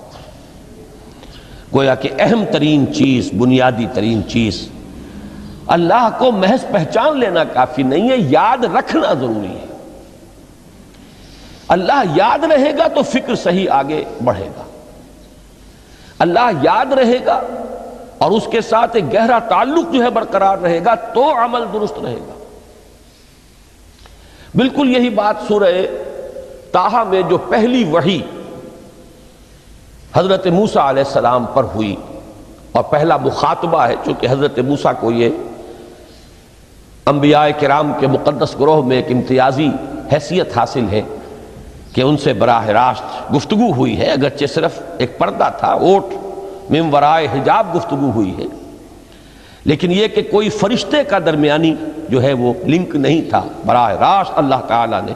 گویا کہ اہم ترین چیز، بنیادی ترین چیز، اللہ کو محض پہچان لینا کافی نہیں ہے، یاد رکھنا ضروری ہے۔ اللہ یاد رہے گا تو فکر صحیح آگے بڑھے گا، اللہ یاد رہے گا اور اس کے ساتھ ایک گہرا تعلق جو ہے برقرار رہے گا تو عمل درست رہے گا۔ بالکل یہی بات سورہ طٰہٰ میں جو پہلی وحی حضرت موسیٰ علیہ السلام پر ہوئی، اور پہلا مخاطبہ ہے، چونکہ حضرت موسیٰ کو یہ انبیاء کرام کے مقدس گروہ میں ایک امتیازی حیثیت حاصل ہے کہ ان سے براہ راست گفتگو ہوئی ہے، اگرچہ صرف ایک پردہ تھا، اوٹ من ورائے حجاب گفتگو ہوئی ہے، لیکن یہ کہ کوئی فرشتے کا درمیانی جو ہے وہ لنک نہیں تھا، براہ راست اللہ تعالیٰ نے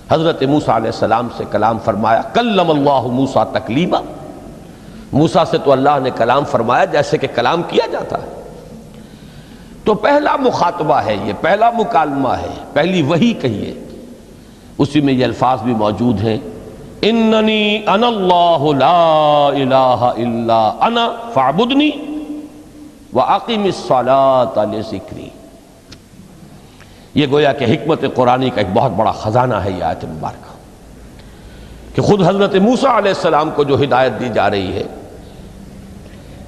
حضرت موسیٰ علیہ السلام سے کلام فرمایا۔ کلم اللہ موسیٰ تکلیما، موسیٰ سے تو اللہ نے کلام فرمایا جیسے کہ کلام کیا جاتا ہے۔ تو پہلا مخاطبہ ہے، یہ پہلا مکالمہ ہے، پہلی وحی کہیے، اسی میں یہ الفاظ بھی موجود ہیں، اننی انا اللہ لا الہ الا انا فاعبدنی واقم الصلاۃ لذکری۔ یہ گویا کہ حکمت قرآنی کا ایک بہت بڑا خزانہ ہے یہ آیت مبارکہ، کہ خود حضرت موسیٰ علیہ السلام کو جو ہدایت دی جا رہی ہے،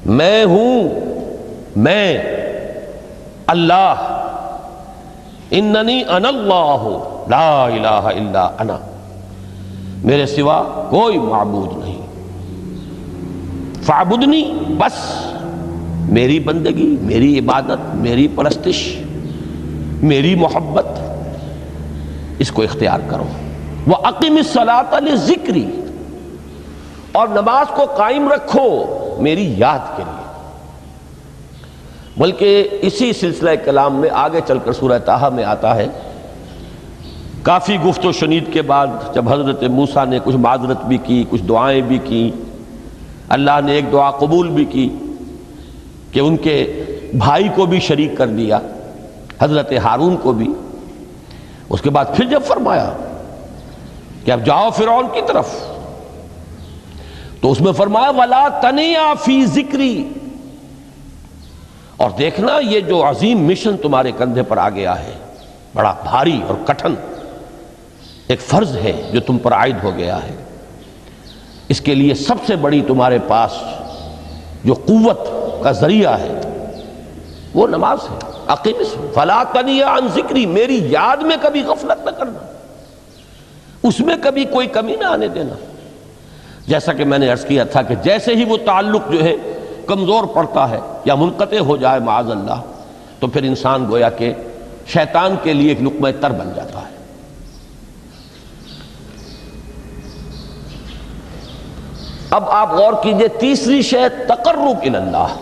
میں ہوں، میں اللہ، اننی انا اللہ لا الہ الا انا، میرے سوا کوئی معبود نہیں، فاعبدنی، بس میری بندگی، میری عبادت، میری پرستش، میری محبت، اس کو اختیار کرو۔ وَأَقِمِ الصَّلَاةَ لِذِكْرِي، اور نماز کو قائم رکھو میری یاد کے لیے۔ بلکہ اسی سلسلہ کلام میں آگے چل کر سورہ طٰہٰ میں آتا ہے، کافی گفت و شنید کے بعد جب حضرت موسیٰ نے کچھ معذرت بھی کی، کچھ دعائیں بھی کی، اللہ نے ایک دعا قبول بھی کی کہ ان کے بھائی کو بھی شریک کر دیا، حضرت ہارون کو بھی۔ اس کے بعد پھر جب فرمایا کہ اب جاؤ فرعون کی طرف، تو اس میں فرمایا وَلَا تَنِيَا فِي ذِكْرِي، اور دیکھنا یہ جو عظیم مشن تمہارے کندھے پر آ گیا ہے، بڑا بھاری اور کٹھن ایک فرض ہے جو تم پر عائد ہو گیا ہے، اس کے لیے سب سے بڑی تمہارے پاس جو قوت کا ذریعہ ہے وہ نماز ہے۔ اقیم فلا تنیا عن ذکری، میری یاد میں کبھی غفلت نہ کرنا، اس میں کبھی کوئی کمی نہ آنے دینا۔ جیسا کہ میں نے عرض کیا تھا کہ جیسے ہی وہ تعلق جو ہے کمزور پڑتا ہے یا منقطع ہو جائے معاذ اللہ، تو پھر انسان گویا کہ شیطان کے لیے ایک لقمہ تر بن جاتا ہے۔ اب آپ غور کیجئے، تیسری شے تقرب الی اللہ،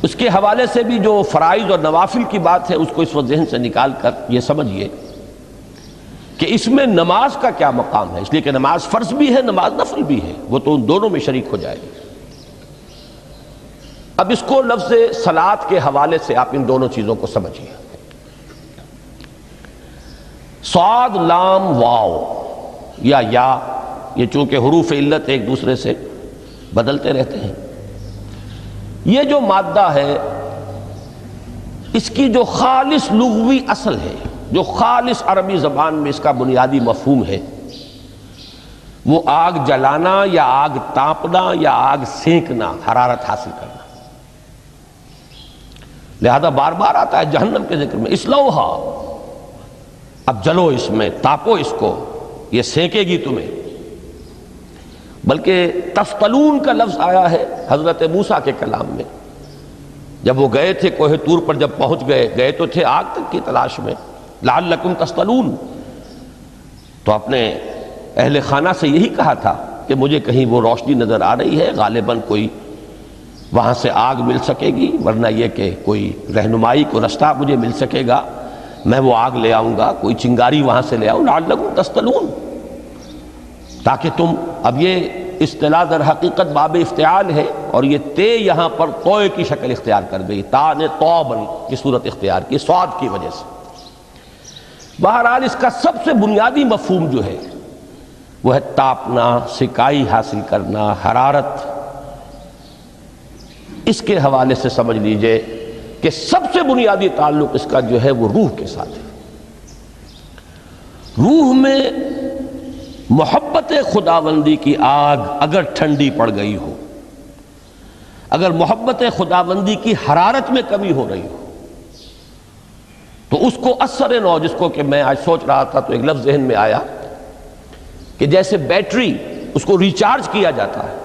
اس کے حوالے سے بھی جو فرائض اور نوافل کی بات ہے اس کو اس وقت ذہن سے نکال کر یہ سمجھیے کہ اس میں نماز کا کیا مقام ہے، اس لیے کہ نماز فرض بھی ہے، نماز نفل بھی ہے، وہ تو ان دونوں میں شریک ہو جائے گی۔ اب اس کو لفظ صلاۃ کے حوالے سے آپ ان دونوں چیزوں کو سمجھیے۔ صاد لام واو یا یہ چونکہ حروف علت ایک دوسرے سے بدلتے رہتے ہیں، یہ جو مادہ ہے اس کی جو خالص لغوی اصل ہے، جو خالص عربی زبان میں اس کا بنیادی مفہوم ہے، وہ آگ جلانا یا آگ تاپنا یا آگ سینکنا، حرارت حاصل کرنا۔ لہذا بار بار آتا ہے جہنم کے ذکر میں اسلوہا، اب جلو اس میں، تاپو اس کو، یہ سینکے گی تمہیں۔ بلکہ تفتلون کا لفظ آیا ہے حضرت موسیٰ کے کلام میں، جب وہ گئے تھے کوہ طور پر، جب پہنچ گئے تو تھے آگ تک کی تلاش میں، لعلکم تفتلون، تو اپنے اہل خانہ سے یہی کہا تھا کہ مجھے کہیں وہ روشنی نظر آ رہی ہے، غالباً کوئی وہاں سے آگ مل سکے گی، ورنہ یہ کہ کوئی رہنمائی کو رستہ مجھے مل سکے گا، میں وہ آگ لے آؤں گا، کوئی چنگاری وہاں سے لے آؤں، لعلکم تفتلون، تاکہ تم، اب یہ اصطلاح در حقیقت باب افتعال ہے، اور یہ تے یہاں پر توئے کی شکل اختیار کر گئی، تا نے توبن کی صورت اختیار کی صاد کی وجہ سے۔ بہرحال اس کا سب سے بنیادی مفہوم جو ہے وہ ہے تاپنا، سکائی حاصل کرنا، حرارت۔ اس کے حوالے سے سمجھ لیجئے کہ سب سے بنیادی تعلق اس کا جو ہے وہ روح کے ساتھ ہے۔ روح میں محبت خداوندی کی آگ اگر ٹھنڈی پڑ گئی ہو، اگر محبت خداوندی کی حرارت میں کمی ہو رہی ہو، تو اس کو اثر نو، جس کو کہ میں آج سوچ رہا تھا تو ایک لفظ ذہن میں آیا کہ جیسے بیٹری اس کو ریچارج کیا جاتا ہے،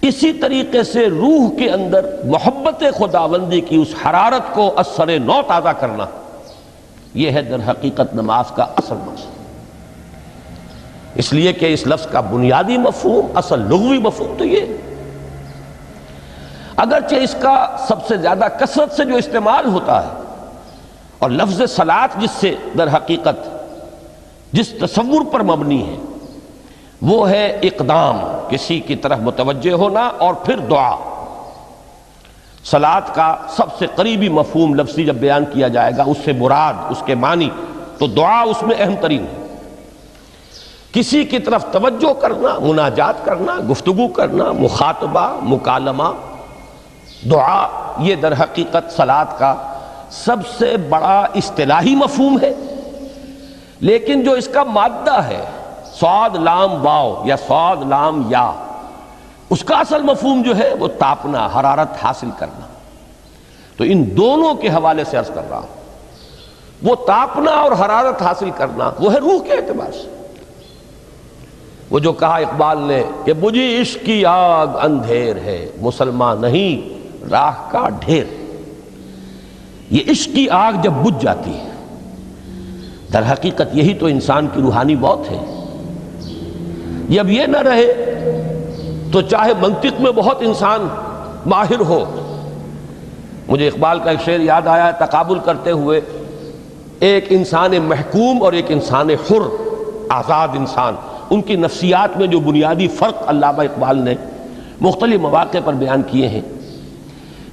اسی طریقے سے روح کے اندر محبت خداوندی کی اس حرارت کو اثر نو تازہ کرنا، یہ ہے در حقیقت نماز کا اصل مقصد۔ اس لیے کہ اس لفظ کا بنیادی مفہوم، اصل لغوی مفہوم تو یہ، اگرچہ اس کا سب سے زیادہ کثرت سے جو استعمال ہوتا ہے، اور لفظ صلاۃ جس سے در حقیقت جس تصور پر مبنی ہے وہ ہے اقدام، کسی کی طرف متوجہ ہونا اور پھر دعا۔ صلاۃ کا سب سے قریبی مفہوم لفظی جب بیان کیا جائے گا، اس سے مراد، اس کے معنی، تو دعا اس میں اہم ترین ہے۔ کسی کی طرف توجہ کرنا، مناجات کرنا، گفتگو کرنا، مخاطبہ، مکالمہ، دعا، یہ در حقیقت صلاۃ کا سب سے بڑا اصطلاحی مفہوم ہے۔ لیکن جو اس کا مادہ ہے، صاد لام واو یا صاد لام یا، اس کا اصل مفہوم جو ہے وہ تاپنا، حرارت حاصل کرنا۔ تو ان دونوں کے حوالے سے عرض کر رہا ہوں، وہ تاپنا اور حرارت حاصل کرنا وہ ہے روح کے اعتبار سے۔ وہ جو کہا اقبال نے کہ بجھی عشق کی آگ اندھیر ہے، مسلمان نہیں راہ کا ڈھیر۔ یہ عشق کی آگ جب بجھ جاتی ہے در حقیقت یہی تو انسان کی روحانی موت ہے۔ جب یہ نہ رہے تو چاہے منطق میں بہت انسان ماہر ہو، مجھے اقبال کا ایک شعر یاد آیا، تقابل کرتے ہوئے ایک انسان محکوم اور ایک انسان حر، آزاد انسان، ان کی نفسیات میں جو بنیادی فرق علامہ اقبال نے مختلف مواقع پر بیان کیے ہیں۔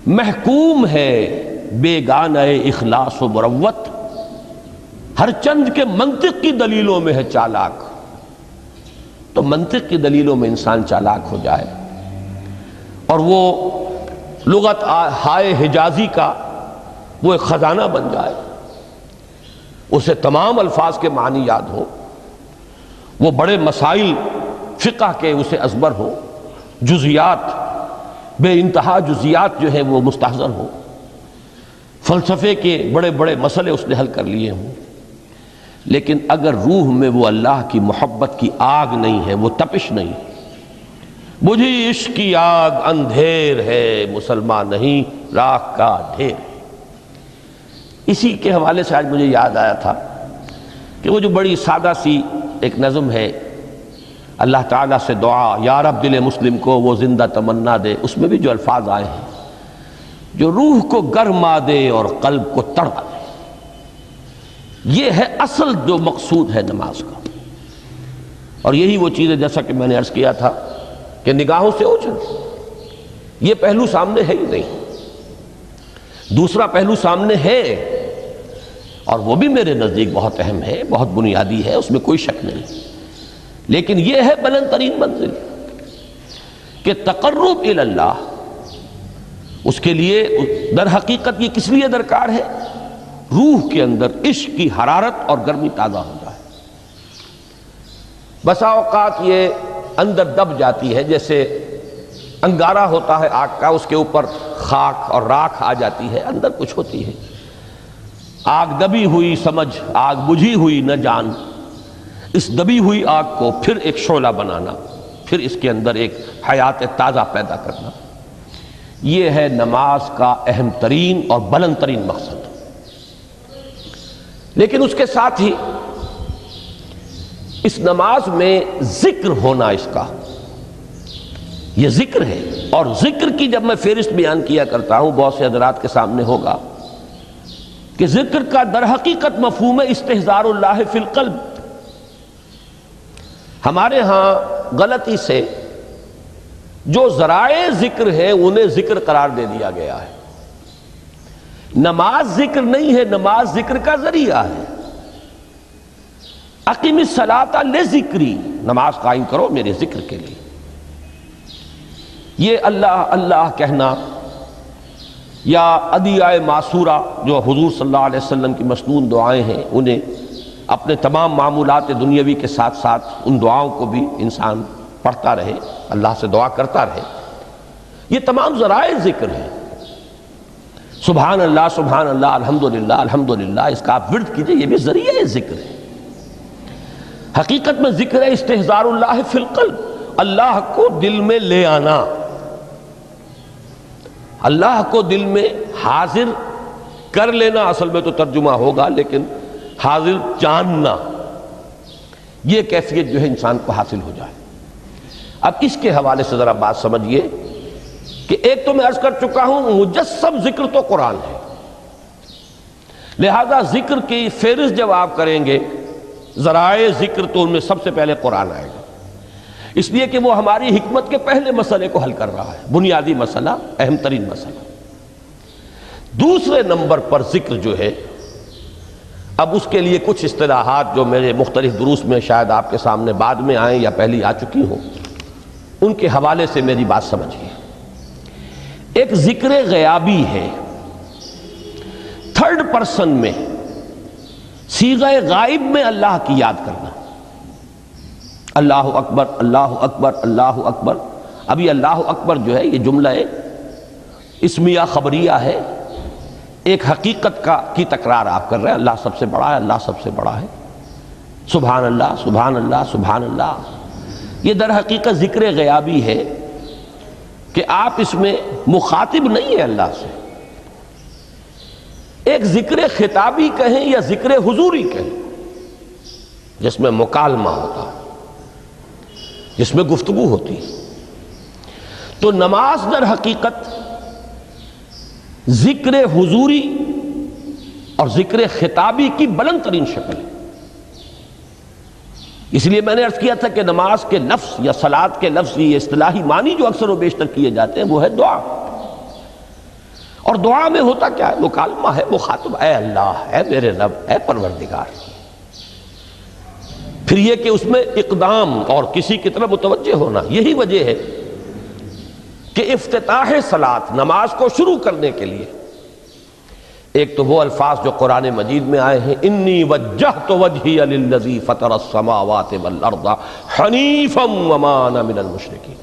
محکوم ہے بیگانہ اخلاص و مروت، ہر چند کے منطق کی دلیلوں میں ہے چالاک۔ تو منطق کی دلیلوں میں انسان چالاک ہو جائے اور وہ لغت ہائے حجازی کا وہ ایک خزانہ بن جائے، اسے تمام الفاظ کے معنی یاد ہو، وہ بڑے مسائل فقہ کے اسے ازبر ہو، جزیات بے انتہا جزیات جو ہیں وہ مستحضر ہو، فلسفے کے بڑے بڑے مسئلے اس نے حل کر لیے ہوں، لیکن اگر روح میں وہ اللہ کی محبت کی آگ نہیں ہے، وہ تپش نہیں، بجھی عشق کی آگ اندھیر ہے مسلمان نہیں راکھ کا ڈھیر۔ اسی کے حوالے سے آج مجھے یاد آیا تھا کہ وہ جو بڑی سادہ سی ایک نظم ہے، اللہ تعالیٰ سے دعا یا رب دل مسلم کو وہ زندہ تمنا دے، اس میں بھی جو الفاظ آئے ہیں، جو روح کو گرما دے اور قلب کو تڑپا دے، یہ ہے اصل جو مقصود ہے نماز کا۔ اور یہی وہ چیز ہے جیسا کہ میں نے عرض کیا تھا کہ نگاہوں سے اوجھل، یہ پہلو سامنے ہے ہی نہیں، دوسرا پہلو سامنے ہے اور وہ بھی میرے نزدیک بہت اہم ہے، بہت بنیادی ہے، اس میں کوئی شک نہیں، لیکن یہ ہے بلند ترین منزل کہ تقرب الی اللہ، اس کے لیے در حقیقت یہ کس لیے درکار ہے؟ روح کے اندر عشق کی حرارت اور گرمی تازہ ہو جائے۔ بسا اوقات یہ اندر دب جاتی ہے، جیسے انگارہ ہوتا ہے آگ کا، اس کے اوپر خاک اور راکھ آ جاتی ہے، اندر کچھ ہوتی ہے، آگ دبی ہوئی سمجھ، آگ بجھی ہوئی نہ جان، اس دبی ہوئی آگ کو پھر ایک شعلہ بنانا، پھر اس کے اندر ایک حیات تازہ پیدا کرنا، یہ ہے نماز کا اہم ترین اور بلند ترین مقصد۔ لیکن اس کے ساتھ ہی اس نماز میں ذکر ہونا، اس کا یہ ذکر ہے، اور ذکر کی جب میں فہرست بیان کیا کرتا ہوں بہت سے حضرات کے سامنے ہوگا کہ ذکر کا در حقیقت مفہوم ہے استحضار اللہ فی القلب۔ ہمارے ہاں غلطی سے جو ذرائع ذکر ہیں انہیں ذکر قرار دے دیا گیا ہے۔ نماز ذکر نہیں ہے، نماز ذکر کا ذریعہ ہے۔ اقیم الصلاۃ لذکری، نماز قائم کرو میرے ذکر کے لیے۔ یہ اللہ اللہ کہنا یا ادعیہ معصورہ جو حضور صلی اللہ علیہ وسلم کی مسنون دعائیں ہیں، انہیں اپنے تمام معمولات دنیاوی کے ساتھ ساتھ ان دعاؤں کو بھی انسان پڑھتا رہے، اللہ سے دعا کرتا رہے، یہ تمام ذرائع ذکر ہیں۔ سبحان اللہ الحمدللہ الحمدللہ، اس کا آپ ورد کیجئے، یہ بھی ذریعہ ذکر ہے۔ حقیقت میں ذکر ہے استحضار اللہ فی القلب، اللہ کو دل میں لے آنا، اللہ کو دل میں حاضر کر لینا، اصل میں تو ترجمہ ہوگا لیکن حاضر جاننا، یہ کیفیت جو ہے انسان کو حاصل ہو جائے۔ اب اس کے حوالے سے ذرا بات سمجھیے کہ ایک تو میں عرض کر چکا ہوں مجسم ذکر تو قرآن ہے، لہذا ذکر کی فہرست جب آپ کریں گے ذرائع ذکر تو ان میں سب سے پہلے قرآن آئے گا، اس لیے کہ وہ ہماری حکمت کے پہلے مسئلے کو حل کر رہا ہے، بنیادی مسئلہ، اہم ترین مسئلہ۔ دوسرے نمبر پر ذکر جو ہے، اب اس کے لیے کچھ اصطلاحات جو میرے مختلف دروس میں شاید آپ کے سامنے بعد میں آئیں یا پہلی آ چکی ہوں، ان کے حوالے سے میری بات سمجھیے۔ ایک ذکر غیابی ہے، تھرڈ پرسن میں، صیغہ غائب میں اللہ کی یاد کرنا، اللہ اکبر اللہ اکبر اللہ اکبر۔ ابھی اللہ اکبر جو ہے یہ جملہ اسمیہ خبریہ ہے، ایک حقیقت کی تکرار آپ کر رہے ہیں، اللہ سب سے بڑا ہے، اللہ سب سے بڑا ہے، سبحان اللہ سبحان اللہ سبحان اللہ۔ یہ در حقیقت ذکر غیابی ہے کہ آپ اس میں مخاطب نہیں ہیں اللہ سے، ایک ذکر خطابی کہیں یا ذکر حضوری کہیں، جس میں مکالمہ ہوتا، جس میں گفتگو ہوتی. تو نماز در حقیقت ذکر حضوری اور ذکر خطابی کی بلند ترین شکل ہے. اس لیے میں نے عرض کیا تھا کہ نماز کے لفظ یا صلاۃ کے لفظ یہ اصطلاحی معنی جو اکثر و بیشتر کیے جاتے ہیں وہ ہے دعا. اور دعا میں ہوتا کیا ہے؟ مکالمہ ہے، مخاطب، اے اللہ، اے میرے رب، اے پروردگار. پھر یہ کہ اس میں اقدام اور کسی کی طرف متوجہ ہونا. یہی وجہ ہے کہ افتتاح صلاۃ، نماز کو شروع کرنے کے لیے، ایک تو وہ الفاظ جو قرآن مجید میں آئے ہیں، انی وجہت وجہی للذی فطر السماوات والارض حنیفا وما انا من المشرکین.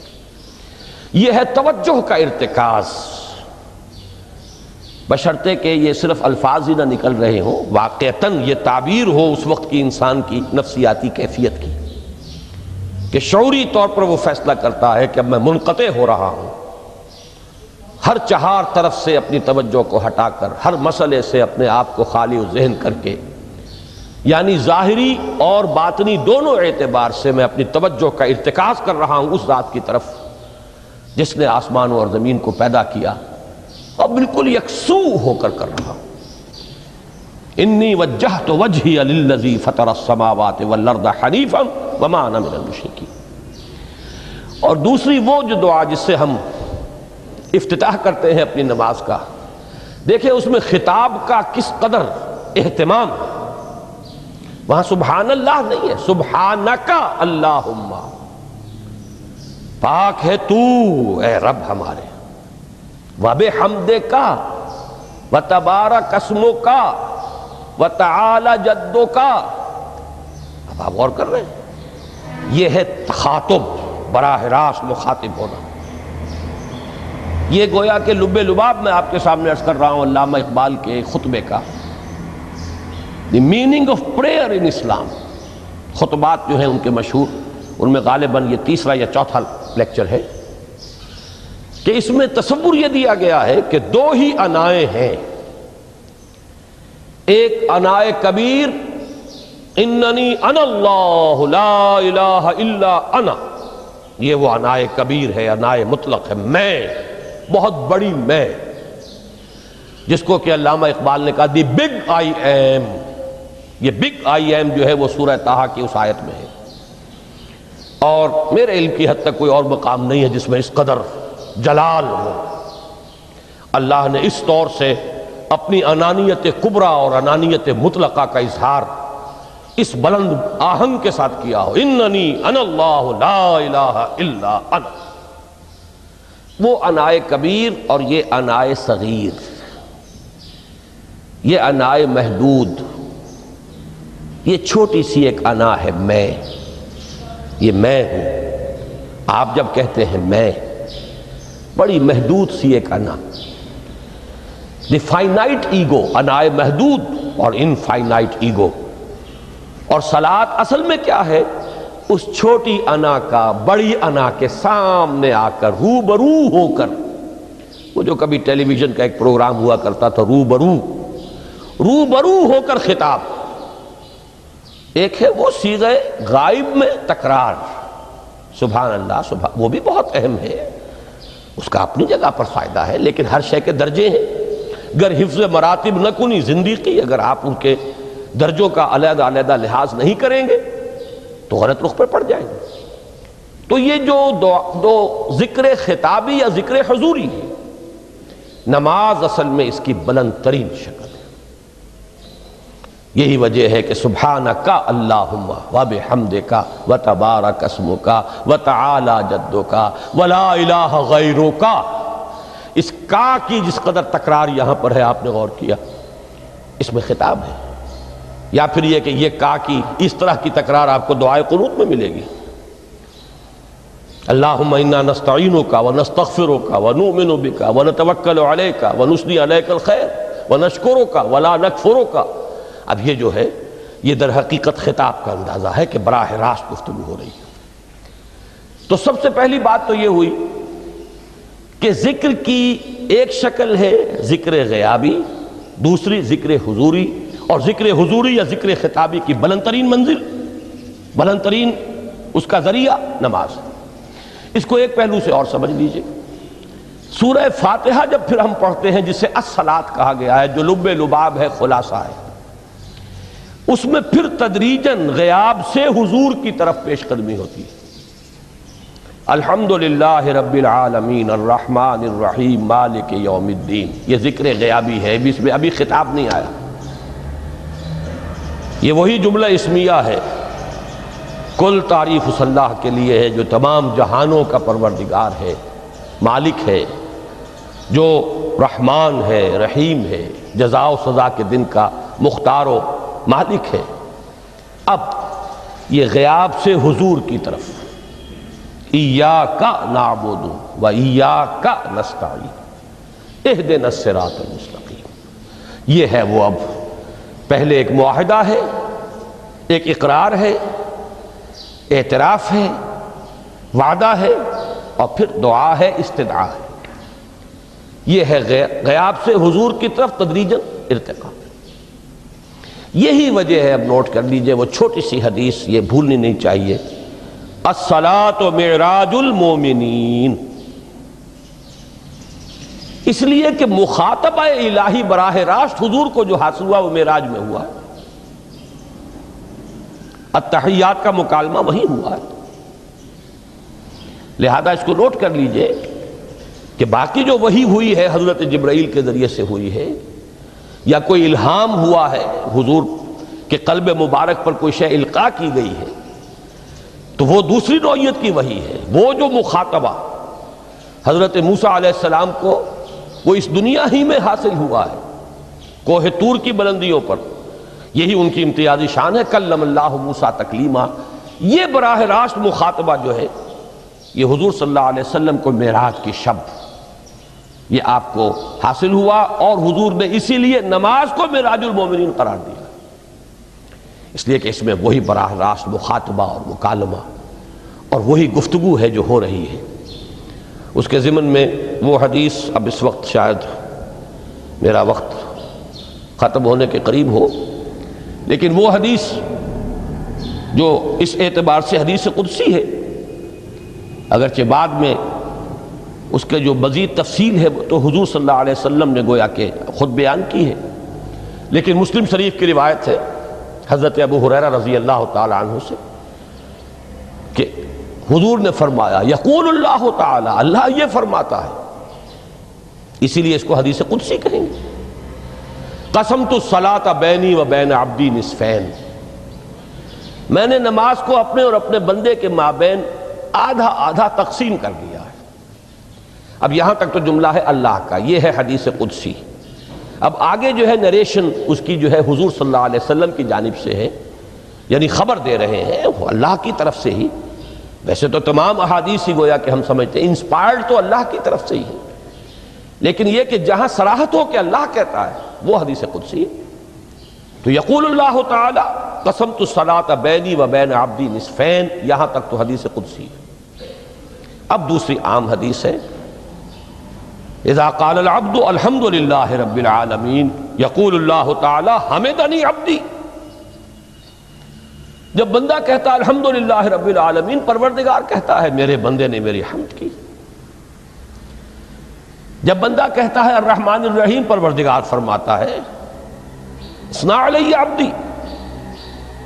یہ ہے توجہ کا ارتکاز، بشرطے کہ یہ صرف الفاظ ہی نہ نکل رہے ہوں، واقعتاً یہ تعبیر ہو اس وقت کی انسان کی نفسیاتی کیفیت کی، کہ شعوری طور پر وہ فیصلہ کرتا ہے کہ اب میں منقطع ہو رہا ہوں، ہر چہار طرف سے اپنی توجہ کو ہٹا کر، ہر مسئلے سے اپنے آپ کو خالی و ذہن کر کے، یعنی ظاہری اور باطنی دونوں اعتبار سے میں اپنی توجہ کا ارتکاز کر رہا ہوں اس ذات کی طرف جس نے آسمانوں اور زمین کو پیدا کیا، اور بالکل یکسو ہو کر رہا ہوں. انی وجہت وجہی للذی فطر السماوات والارض حنیفا وما انا من المشرکین. اور دوسری وہ جو دعا جس سے ہم افتتاح کرتے ہیں اپنی نماز کا، دیکھیں اس میں خطاب کا کس قدر اہتمام. وہاں سبحان اللہ نہیں ہے، سبحانک اللہم، پاک ہے تو اے رب ہمارے، وبحمدک وتبارک اسمک وتعالی جدک. اب آپ غور کر رہے ہیں، یہ ہے تخاطب، براہ راست مخاطب ہونا. یہ گویا کہ لب لباب میں آپ کے سامنے عرض کر رہا ہوں علامہ اقبال کے خطبے کا، دی میننگ آف پریئر ان اسلام. خطبات جو ہیں ان کے مشہور، ان میں غالباً یہ تیسرا یا چوتھا لیکچر ہے کہ اس میں تصور یہ دیا گیا ہے کہ دو ہی انائیں ہیں. ایک انائے کبیر، اننی انا اللہ لا الہ الا انا، یہ وہ انائے کبیر ہے، انائے مطلق ہے، میں، بہت بڑی میں، جس کو کہ علامہ اقبال نے کہا دی بگ آئی ایم. یہ بگ آئی ایم جو ہے وہ سورہ طٰہٰ کی اس آیت میں ہے، اور میرے علم کی حد تک کوئی اور مقام نہیں ہے جس میں اس قدر جلال ہو. اللہ نے اس طور سے اپنی انانیت کبریٰ اور انانیت مطلقہ کا اظہار اس بلند آہنگ کے ساتھ کیا ہو، اننی انا اللہ لا الہ الا انا. وہ انائے کبیر اور یہ انائے صغیر، یہ انائے محدود، یہ چھوٹی سی ایک انا ہے میں، یہ میں ہوں. آپ جب کہتے ہیں میں، بڑی محدود سی ایک انا، دی فائنائٹ ایگو، انائے محدود اور انفائنائٹ ایگو. اور صلاۃ اصل میں کیا ہے؟ اس چھوٹی انا کا بڑی انا کے سامنے آ کر، روبرو ہو کر، وہ جو کبھی ٹیلی ویژن کا ایک پروگرام ہوا کرتا تھا، روبرو ہو کر خطاب. ایک ہے وہ صیغہ غائب میں تکرار، سبحان اللہ، سبحان، وہ بھی بہت اہم ہے، اس کا اپنی جگہ پر فائدہ ہے، لیکن ہر شے کے درجے ہیں. گر حفظ مراتب نہ کنی زندگی، اگر آپ ان کے درجوں کا علیحدہ علیحدہ لحاظ نہیں کریں گے تو غلط رخ پر پڑ جائیں گے. تو یہ جو دو ذکر خطابی یا ذکر حضوری ہے، نماز اصل میں اس کی بلند ترین شکل ہے. یہی وجہ ہے کہ سبحانک اللہم وبحمدک وتبارک اسمک وتعالی جدک ولا الہ غیرک. اس کا کی جس قدر تکرار یہاں پر ہے، آپ نے غور کیا، اس میں خطاب ہے. یا پھر یہ کہ یہ کا کی اس طرح کی تکرار آپ کو دعائے قنوت میں ملے گی. اللہم انا نستعینک ونستغفرک ونؤمن بک ونتوکل علیک ونثنی علیک الخیر ونشکرک ولا نکفرک. اب یہ جو ہے یہ در حقیقت خطاب کا اندازہ ہے کہ براہ راست گفتگو ہو رہی ہے. تو سب سے پہلی بات تو یہ ہوئی کہ ذکر کی ایک شکل ہے ذکر غیابی، دوسری ذکر حضوری، اور ذکر حضوری یا ذکر خطابی کی بلند ترین منزل بلند ترین اس کا ذریعہ نماز ہے۔ اس کو ایک پہلو سے اور سمجھ لیجئے، سورہ فاتحہ جب پھر ہم پڑھتے ہیں جسے الصلاۃ کہا گیا ہے، جو لب لباب ہے، خلاصہ ہے، اس میں پھر تدریجاً غیاب سے حضور کی طرف پیش قدمی ہوتی ہے۔ الحمدللہ رب العالمین الرحمن الرحیم مالک یوم الدین، یہ ذکر غیابی ہے، اس میں ابھی خطاب نہیں آیا، یہ وہی جملہ اسمیہ ہے۔ کل تعریف اس اللہ کے لیے ہے جو تمام جہانوں کا پروردگار ہے، مالک ہے، جو رحمان ہے، رحیم ہے، جزا و سزا کے دن کا مختار و مالک ہے۔ اب یہ غیاب سے حضور کی طرف، ایاک نعبد و ایاک نستعین اہدنا الصراط المستقیم، یہ ہے وہ۔ اب پہلے ایک معاہدہ ہے، ایک اقرار ہے، اعتراف ہے، وعدہ ہے، اور پھر دعا ہے، استدعا ہے۔ یہ ہے غیاب سے حضور کی طرف تدریجاً ارتقاء۔ یہی وجہ ہے، اب نوٹ کر لیجئے، وہ چھوٹی سی حدیث یہ بھولنی نہیں چاہیے، الصلاۃ معراج المومنین، اس لیے کہ مخاطبہ الہی براہ راست حضور کو جو حاصل ہوا وہ معراج میں ہوا، التحیات کا مکالمہ وہی ہوا ہے۔ لہذا اس کو نوٹ کر لیجئے کہ باقی جو وحی ہوئی ہے حضرت جبرائیل کے ذریعے سے ہوئی ہے، یا کوئی الہام ہوا ہے، حضور کے قلب مبارک پر کوئی شے القاء کی گئی ہے، تو وہ دوسری نوعیت کی وحی ہے۔ وہ جو مخاطبہ حضرت موسیٰ علیہ السلام کو وہ اس دنیا ہی میں حاصل ہوا ہے، کوہ طور کی بلندیوں پر، یہی ان کی امتیازی شان ہے، کلم اللہ موسیٰ تکلیما۔ یہ براہ راست مخاطبہ جو ہے یہ حضور صلی اللہ علیہ وسلم کو معراج کی شب یہ آپ کو حاصل ہوا، اور حضور نے اسی لیے نماز کو معراج المومنین قرار دیا، اس لیے کہ اس میں وہی براہ راست مخاطبہ اور مکالمہ اور وہی گفتگو ہے جو ہو رہی ہے۔ اس کے ضمن میں وہ حدیث، اب اس وقت شاید میرا وقت ختم ہونے کے قریب ہو، لیکن وہ حدیث جو اس اعتبار سے حدیث قدسی ہے، اگرچہ بعد میں اس کے جو مزید تفصیل ہے تو حضور صلی اللہ علیہ وسلم نے گویا کہ خود بیان کی ہے، لیکن مسلم شریف کی روایت ہے حضرت ابو ہریرہ رضی اللہ تعالی عنہ سے کہ حضور نے فرمایا، یقول اللہ تعالی، اللہ یہ فرماتا ہے، اسی لیے اس کو حدیث قدسی کہیں گے، قسمت الصلاۃ بینی و بین عبدی نصفین، میں نے نماز کو اپنے اور اپنے بندے کے مابین آدھا آدھا تقسیم کر دیا ہے۔ اب یہاں تک تو جملہ ہے اللہ کا، یہ ہے حدیث قدسی۔ اب آگے جو ہے نریشن اس کی جو ہے حضور صلی اللہ علیہ وسلم کی جانب سے ہے، یعنی خبر دے رہے ہیں وہ اللہ کی طرف سے ہی۔ ویسے تو تمام احادیث ہی گویا کہ ہم سمجھتے ہیں انسپائرڈ تو اللہ کی طرف سے ہی ہے، لیکن یہ کہ جہاں صراحت ہو کہ اللہ کہتا ہے وہ حدیث قدسی ہے۔ تو یقول اللہ تعالی قسمت الصلاۃ بینی و بین عبدی نصفین، یہاں تک تو حدیث قدسی ہے۔ اب دوسری عام حدیث ہے، اذا قال العبد الحمد للہ رب العالمین یقول اللہ تعالی حمدنی عبدی، جب بندہ کہتا ہے الحمدللہ رب العالمین، پروردگار کہتا ہے میرے بندے نے میری حمد کی۔ جب بندہ کہتا ہے الرحمن الرحیم، پروردگار فرماتا ہے اثنا علی عبدی،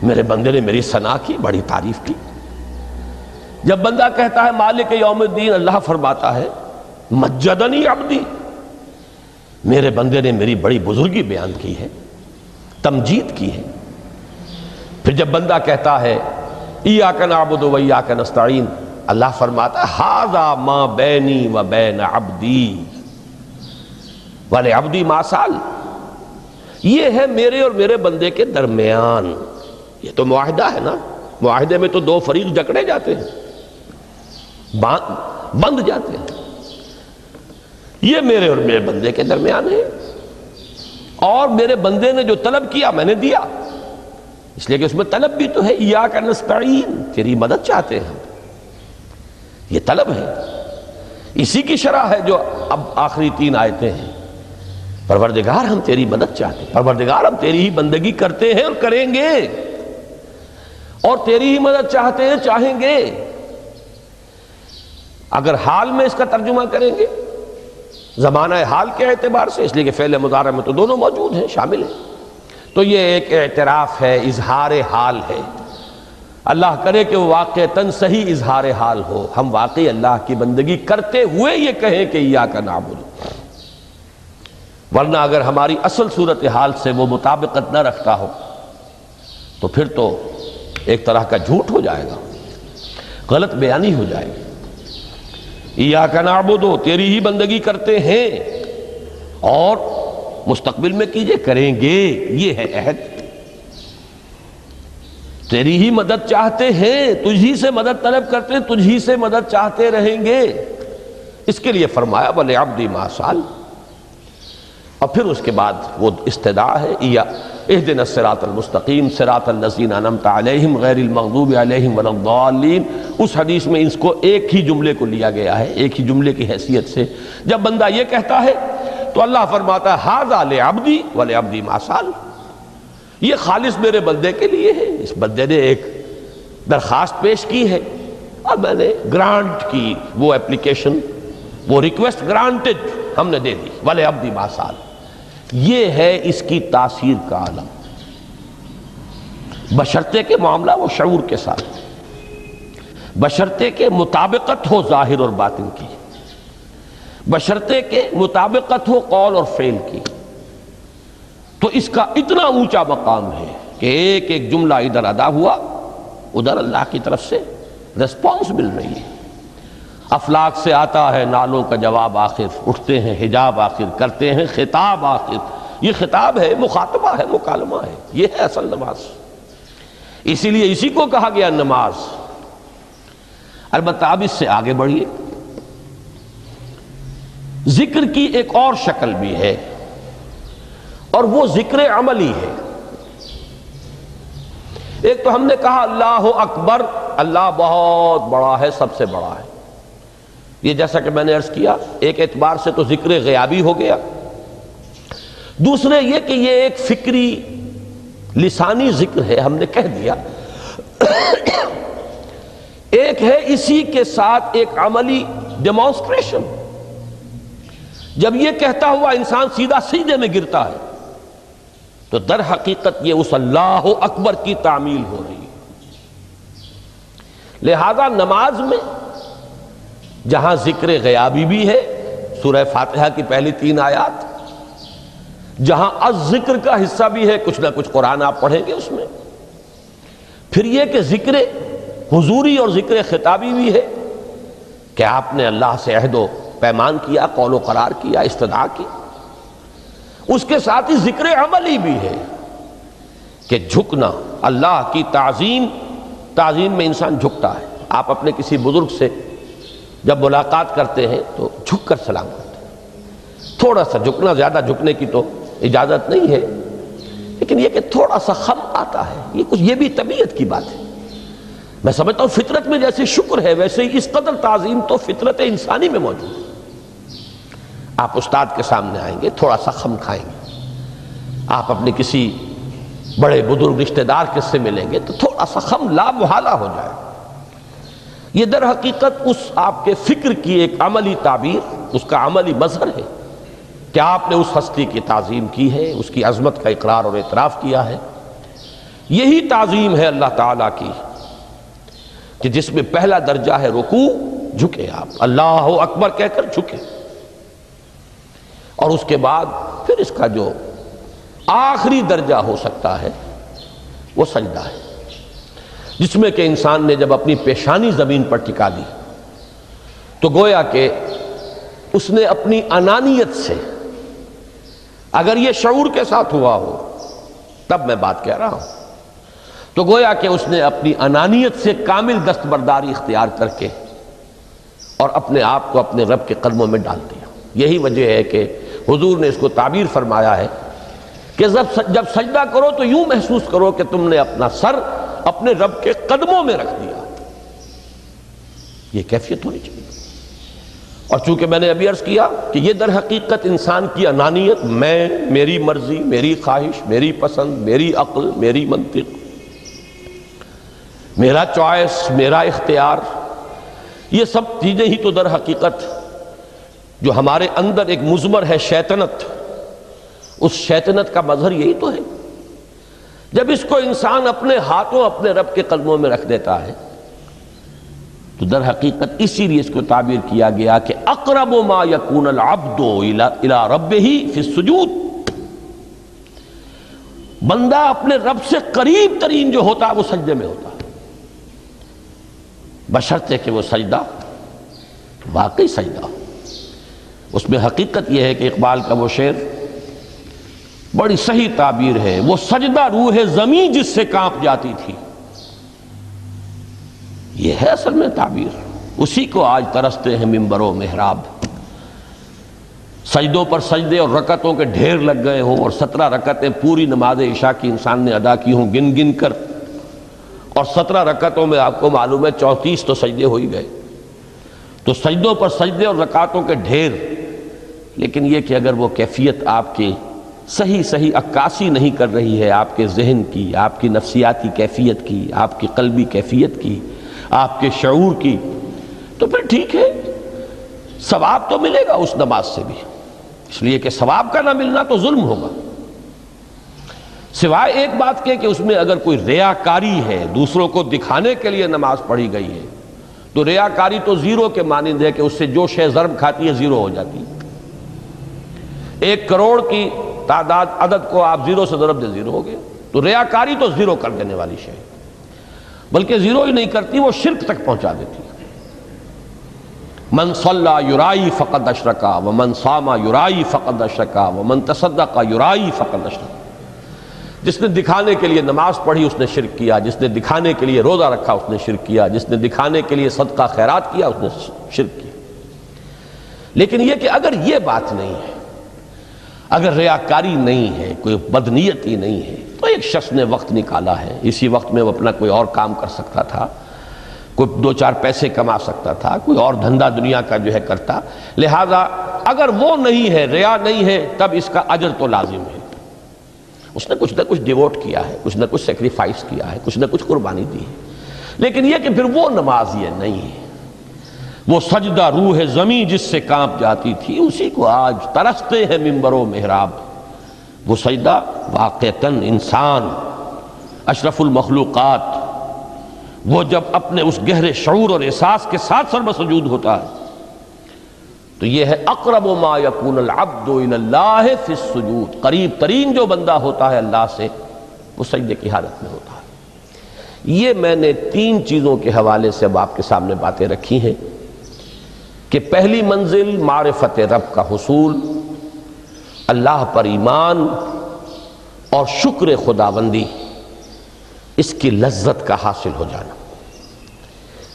میرے بندے نے میری ثنا کی، بڑی تعریف کی۔ جب بندہ کہتا ہے مالک یوم الدین، اللہ فرماتا ہے مجدنی عبدی، میرے بندے نے میری بڑی بزرگی بیان کی ہے، تمجید کی ہے۔ پھر جب بندہ کہتا ہے ایاک نعبد و ایاک نستعین، اللہ فرماتا ہے ھذا ما بینی و بین عبدی ولعبدی ما سأل، یہ ہے میرے اور میرے بندے کے درمیان۔ یہ تو معاہدہ ہے نا، معاہدے میں تو دو فریق جکڑے جاتے ہیں، بند جاتے ہیں، یہ میرے اور میرے بندے کے درمیان ہے، اور میرے بندے نے جو طلب کیا میں نے دیا، اس لیے کہ اس میں طلب بھی تو ہے، ایاک نستعین، تیری مدد چاہتے ہیں، یہ طلب ہے، اسی کی شرح ہے جو اب آخری 3 آیتیں ہیں، پروردگار ہم تیری مدد چاہتے ہیں، پروردگار ہم تیری ہی بندگی کرتے ہیں اور کریں گے، اور تیری ہی مدد چاہتے ہیں، چاہیں گے۔ اگر حال میں اس کا ترجمہ کریں گے زمانہ حال کے اعتبار سے، اس لیے کہ فعل مضارع میں تو دونوں موجود ہیں، شامل ہیں، تو یہ ایک اعتراف ہے، اظہار حال ہے۔ اللہ کرے کہ وہ واقعتاً صحیح اظہار حال ہو، ہم واقعی اللہ کی بندگی کرتے ہوئے یہ کہیں کہ ایاک نعبد، ورنہ اگر ہماری اصل صورتحال سے وہ مطابقت نہ رکھتا ہو تو پھر تو ایک طرح کا جھوٹ ہو جائے گا، غلط بیانی ہو جائے گی۔ ایاک نعبد، تیری ہی بندگی کرتے ہیں، اور مستقبل میں کیجئے، کریں گے، یہ ہے عہد۔ تیری ہی مدد چاہتے ہیں، تجھی سے مدد طلب کرتے ہیں، تجھی سے مدد چاہتے رہیں گے۔ اس کے لیے فرمایا وَلِعَبْدِ مَا سَأَلَ، اور پھر اس کے بعد وہ استدعا ہے، اهدنا الصراط المستقیم صراط الذین انعمت علیہم غیر المغضوب علیہم ولا الضالین۔ اس حدیث میں اس کو ایک ہی جملے کو لیا گیا ہے، ایک ہی جملے کی حیثیت سے۔ جب بندہ یہ کہتا ہے تو اللہ فرماتا ہے ھذا لعبدی ولعبدی ما سأل، یہ خالص میرے بندے کے لیے ہے، اس بندے نے ایک درخواست پیش کی ہے اور میں نے گرانٹ کی، وہ اپلیکیشن، وہ ریکویسٹ گرانٹڈ ہم نے دے دی، ولعبدی ما سأل۔ یہ ہے اس کی تاثیر کا عالم، بشرطے کے معاملہ وہ شعور کے ساتھ، بشرطے کے مطابقت ہو ظاہر اور باطن کی، بشرطے کے مطابقت ہو قول اور فعل کی، تو اس کا اتنا اونچا مقام ہے کہ ایک ایک جملہ ادھر ادا ہوا، ادھر اللہ کی طرف سے ریسپانس مل رہی ہے۔ افلاک سے آتا ہے نالوں کا جواب آخر، اٹھتے ہیں حجاب آخر، کرتے ہیں خطاب آخر۔ یہ خطاب ہے، مخاطبہ ہے، مکالمہ ہے، یہ ہے اصل نماز۔ اسی لیے اسی کو کہا گیا نماز۔ البتہ اب اس سے آگے بڑھیے، ذکر کی ایک اور شکل بھی ہے، اور وہ ذکر عملی ہے۔ ایک تو ہم نے کہا اللہ اکبر، اللہ بہت بڑا ہے، سب سے بڑا ہے، یہ جیسا کہ میں نے عرض کیا ایک اعتبار سے تو ذکر غیابی ہو گیا۔ دوسرے یہ کہ یہ ایک فکری لسانی ذکر ہے، ہم نے کہہ دیا۔ ایک ہے اسی کے ساتھ ایک عملی ڈیمانسٹریشن، جب یہ کہتا ہوا انسان سیدھا سجدے میں گرتا ہے تو در حقیقت یہ اس اللہ اکبر کی تعمیل ہو رہی ہے۔ لہذا نماز میں جہاں ذکر غیابی بھی ہے، سورہ فاتحہ کی پہلی 3 آیات، جہاں الذکر کا حصہ بھی ہے، کچھ نہ کچھ قرآن آپ پڑھیں گے اس میں، پھر یہ کہ ذکر حضوری اور ذکر خطابی بھی ہے کہ آپ نے اللہ سے عہد و پیمان کیا، قول و قرار کیا، استدعا کی۔ اس کے ساتھ ہی ذکر عملی بھی ہے کہ جھکنا، اللہ کی تعظیم میں انسان جھکتا ہے۔ آپ اپنے کسی بزرگ سے جب ملاقات کرتے ہیں تو جھک کر سلام کرتے ہیں، تھوڑا سا جھکنا، زیادہ جھکنے کی تو اجازت نہیں ہے، لیکن یہ کہ تھوڑا سا خم آتا ہے، یہ بھی طبیعت کی بات ہے۔ میں سمجھتا ہوں فطرت میں جیسے شکر ہے ویسے ہی اس قدر تعظیم تو فطرت انسانی میں موجود ہے۔ آپ استاد کے سامنے آئیں گے، تھوڑا سا خم کھائیں گے، آپ اپنے کسی بڑے بزرگ رشتہ دار کے سے ملیں گے تو تھوڑا سا خم لا محالہ ہو جائے۔ یہ در حقیقت اس آپ کے فکر کی ایک عملی تعبیر، اس کا عملی مظہر ہے کہ آپ نے اس ہستی کی تعظیم کی ہے، اس کی عظمت کا اقرار اور اعتراف کیا ہے۔ یہی تعظیم ہے اللہ تعالیٰ کی کہ جس میں پہلا درجہ ہے رکوع، جھکے آپ، اللہ اکبر کہہ کر جھکے، اور اس کے بعد پھر اس کا جو آخری درجہ ہو سکتا ہے وہ سجدہ ہے، جس میں کہ انسان نے جب اپنی پیشانی زمین پر ٹکا دی تو گویا کہ اس نے اپنی انانیت سے، اگر یہ شعور کے ساتھ ہوا ہو تب میں بات کہہ رہا ہوں، تو گویا کہ اس نے اپنی انانیت سے کامل دستبرداری اختیار کر کے اور اپنے آپ کو اپنے رب کے قدموں میں ڈال دیا۔ یہی وجہ ہے کہ حضور نے اس کو تعبیر فرمایا ہے کہ جب سجدہ کرو تو یوں محسوس کرو کہ تم نے اپنا سر اپنے رب کے قدموں میں رکھ دیا۔ یہ کیفیت ہونی چاہیے، اور چونکہ میں نے ابھی عرض کیا کہ یہ در حقیقت انسان کی انانیت، میں، میری مرضی، میری خواہش، میری پسند، میری عقل، میری منطق، میرا چوائس، میرا اختیار، یہ سب چیزیں ہی تو در حقیقت جو ہمارے اندر ایک مضمر ہے شیطنت، اس شیطنت کا مظہر یہی تو ہے۔ جب اس کو انسان اپنے ہاتھوں اپنے رب کے قدموں میں رکھ دیتا ہے تو در حقیقت اسی لیے اس کو تعبیر کیا گیا کہ اقرب ما یکون العبد الی ربہ فی السجود، بندہ اپنے رب سے قریب ترین جو ہوتا ہے وہ سجدے میں ہوتا ہے، بشرطے کہ وہ سجدہ واقعی سجدہ۔ اس میں حقیقت یہ ہے کہ اقبال کا وہ شعر بڑی صحیح تعبیر ہے، وہ سجدہ روح زمین جس سے کانپ جاتی تھی، یہ ہے اصل میں تعبیر۔ اسی کو آج ترستے ہیں ممبر و محراب، سجدوں پر سجدے اور رکعتوں کے ڈھیر لگ گئے ہوں، اور 17 رکعتیں پوری نماز عشاء کی انسان نے ادا کی ہوں گن گن کر، اور 17 رکعتوں میں آپ کو معلوم ہے 34 تو سجدے ہو ہی گئے، تو سجدوں پر سجدے اور رکعتوں کے ڈھیر۔ لیکن یہ کہ اگر وہ کیفیت آپ کے صحیح عکاسی نہیں کر رہی ہے آپ کے ذہن کی، آپ کی نفسیاتی کیفیت کی، آپ کی قلبی کیفیت کی، آپ کے شعور کی، تو پھر ٹھیک ہے، ثواب تو ملے گا اس نماز سے بھی، اس لیے کہ ثواب کا نہ ملنا تو ظلم ہوگا، سوائے ایک بات کے کہ اس میں اگر کوئی ریاکاری ہے، دوسروں کو دکھانے کے لیے نماز پڑھی گئی ہے، تو ریاکاری تو زیرو کے مانند ہے کہ اس سے جو شے ضرب کھاتی ہے زیرو ہو جاتی ہے۔ 1 کروڑ کی تعداد عدد کو آپ زیرو سے ضرب دے زیرو ہو گئے، تو ریاکاری تو زیرو کر دینے والی شے، بلکہ زیرو ہی نہیں کرتی، وہ شرک تک پہنچا دیتی ہے۔ من صلی یرائی فقد اشرکا ومن صام یرائی فقد اشرکا ومن تصدق یرائی فقد اشرکا، جس نے دکھانے کے لیے نماز پڑھی اس نے شرک کیا، جس نے دکھانے کے لیے روزہ رکھا اس نے شرک کیا، جس نے دکھانے کے لیے صدقہ خیرات کیا اس نے شرک کیا۔ لیکن یہ کہ اگر یہ بات نہیں ہے، اگر ریاکاری نہیں ہے، کوئی بدنیتی نہیں ہے، تو ایک شخص نے وقت نکالا ہے، اسی وقت میں وہ اپنا کوئی اور کام کر سکتا تھا، کوئی 2-4 پیسے کما سکتا تھا، کوئی اور دھندا دنیا کا جو ہے کرتا، لہذا اگر وہ نہیں ہے، ریا نہیں ہے، تب اس کا اجر تو لازم ہے، اس نے کچھ نہ کچھ ڈیووٹ کیا ہے، کچھ نہ کچھ سیکریفائس کیا ہے، کچھ نہ کچھ قربانی دی ہے۔ لیکن یہ کہ پھر وہ نماز یہ نہیں ہے، وہ سجدہ روح زمین جس سے کانپ جاتی تھی، اسی کو آج ترستے ہیں ممبر و محراب۔ وہ سجدہ واقعتاً انسان اشرف المخلوقات وہ جب اپنے اس گہرے شعور اور احساس کے ساتھ سربسجود ہوتا ہے تو یہ ہے اقرب ما یکون العبد الی اللہ فی السجود، قریب ترین جو بندہ ہوتا ہے اللہ سے وہ سجدے کی حالت میں ہوتا ہے۔ یہ میں نے 3 چیزوں کے حوالے سے اب آپ کے سامنے باتیں رکھی ہیں کہ پہلی منزل معرفت رب کا حصول، اللہ پر ایمان اور شکر خداوندی، اس کی لذت کا حاصل ہو جانا۔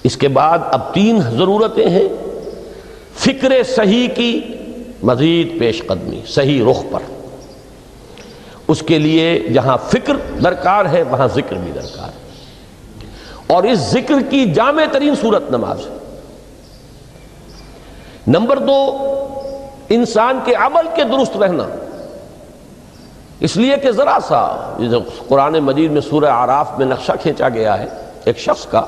اس کے بعد اب 3 ضرورتیں ہیں، فکر صحیح کی مزید پیش قدمی صحیح رخ پر، اس کے لیے جہاں فکر درکار ہے وہاں ذکر بھی درکار ہے، اور اس ذکر کی جامع ترین صورت نماز ہے۔ نمبر 2، انسان کے عمل کے درست رہنا، اس لیے کہ ذرا سا قرآن مجید میں سورہ اعراف میں نقشہ کھینچا گیا ہے ایک شخص کا،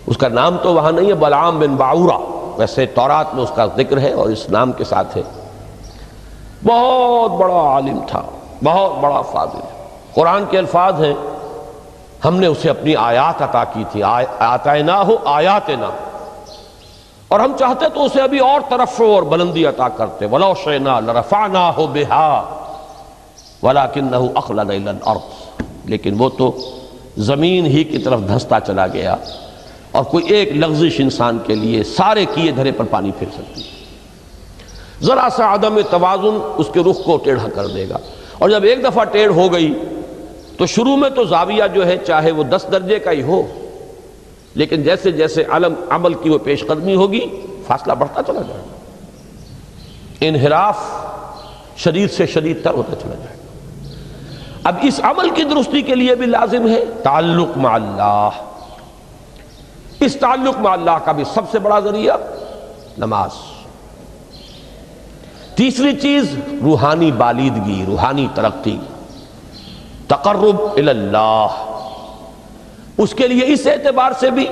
اس کا نام تو وہاں نہیں ہے، بلعام بن باعورہ، ویسے تورات میں اس کا ذکر ہے اور اس نام کے ساتھ ہے، بہت بڑا عالم تھا، بہت بڑا فاضل۔ قرآن کے الفاظ ہیں، ہم نے اسے اپنی آیات عطا کی تھی، آتیناہ آیاتنا، اور ہم چاہتے تو اسے ابھی اور ترفع اور بلندی عطا کرتے، وَلَوْ شِئْنَا لَرَفَعْنَاهُ بِهَا وَلَكِنَّهُ أَخْلَدَ إِلَى الْأَرْضِ، لیکن وہ تو زمین ہی کی طرف دھنستا چلا گیا، اور کوئی ایک لغزش انسان کے لیے سارے کیے دھرے پر پانی پھر سکتی ہے، ذرا سا عدم توازن اس کے رخ کو ٹیڑھا کر دے گا، اور جب ایک دفعہ ٹیڑھ ہو گئی تو شروع میں تو زاویہ جو ہے چاہے وہ 10 درجے کا ہی ہو، لیکن جیسے جیسے عمل کی وہ پیش قدمی ہوگی فاصلہ بڑھتا چلا جائے گا، انحراف شدید سے شدید تر ہوتا چلا جائے گا۔ اب اس عمل کی درستی کے لیے بھی لازم ہے تعلق مع اللہ، اس تعلق مع اللہ کا بھی سب سے بڑا ذریعہ نماز۔ تیسری چیز روحانی بالیدگی، روحانی ترقی، تقرب الی اللہ، اس کے لیے اس اعتبار سے بھی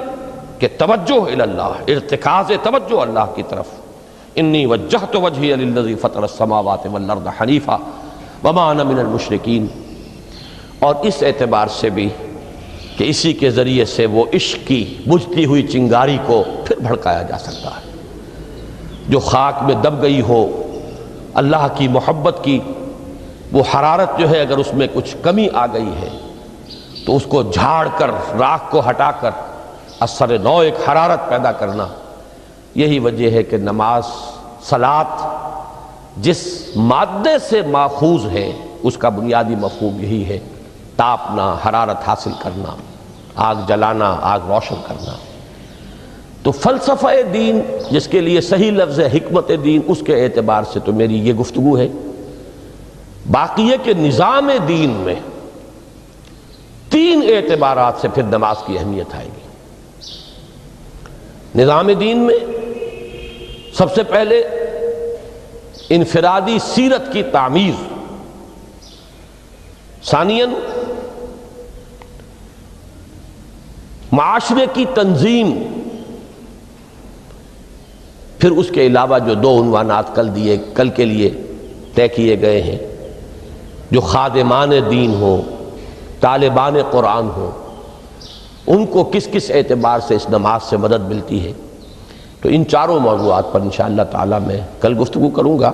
کہ توجہ اللہ، ارتکاز توجہ اللہ کی طرف، انی وجہت وجہی للذی فطر السماوات والارض حنیفا وما انا من المشرکین، اور اس اعتبار سے بھی کہ اسی کے ذریعے سے وہ عشق کی بجھتی ہوئی چنگاری کو پھر بھڑکایا جا سکتا ہے۔ جو خاک میں دب گئی ہو اللہ کی محبت کی وہ حرارت جو ہے، اگر اس میں کچھ کمی آ گئی ہے تو اس کو جھاڑ کر، راکھ کو ہٹا کر اثر نو ایک حرارت پیدا کرنا، یہی وجہ ہے کہ نماز، صلاۃ جس مادے سے ماخوذ ہے اس کا بنیادی مفہوم یہی ہے، تاپنا، حرارت حاصل کرنا، آگ جلانا، آگ روشن کرنا۔ تو فلسفہ دین جس کے لیے صحیح لفظ ہے حکمت دین، اس کے اعتبار سے تو میری یہ گفتگو ہے۔ باقی ہے کہ نظام دین میں تین اعتبارات سے پھر نماز کی اہمیت آئے گی۔ نظام دین میں سب سے پہلے انفرادی سیرت کی تعمیر، ثانیاً معاشرے کی تنظیم، پھر اس کے علاوہ جو دو عنوانات کل کے لیے طے کیے گئے ہیں، جو خادمان دین ہوں، طالبان قرآن ہوں، ان کو کس کس اعتبار سے اس نماز سے مدد ملتی ہے۔ تو ان چاروں موضوعات پر انشاءاللہ تعالی میں کل گفتگو کروں گا۔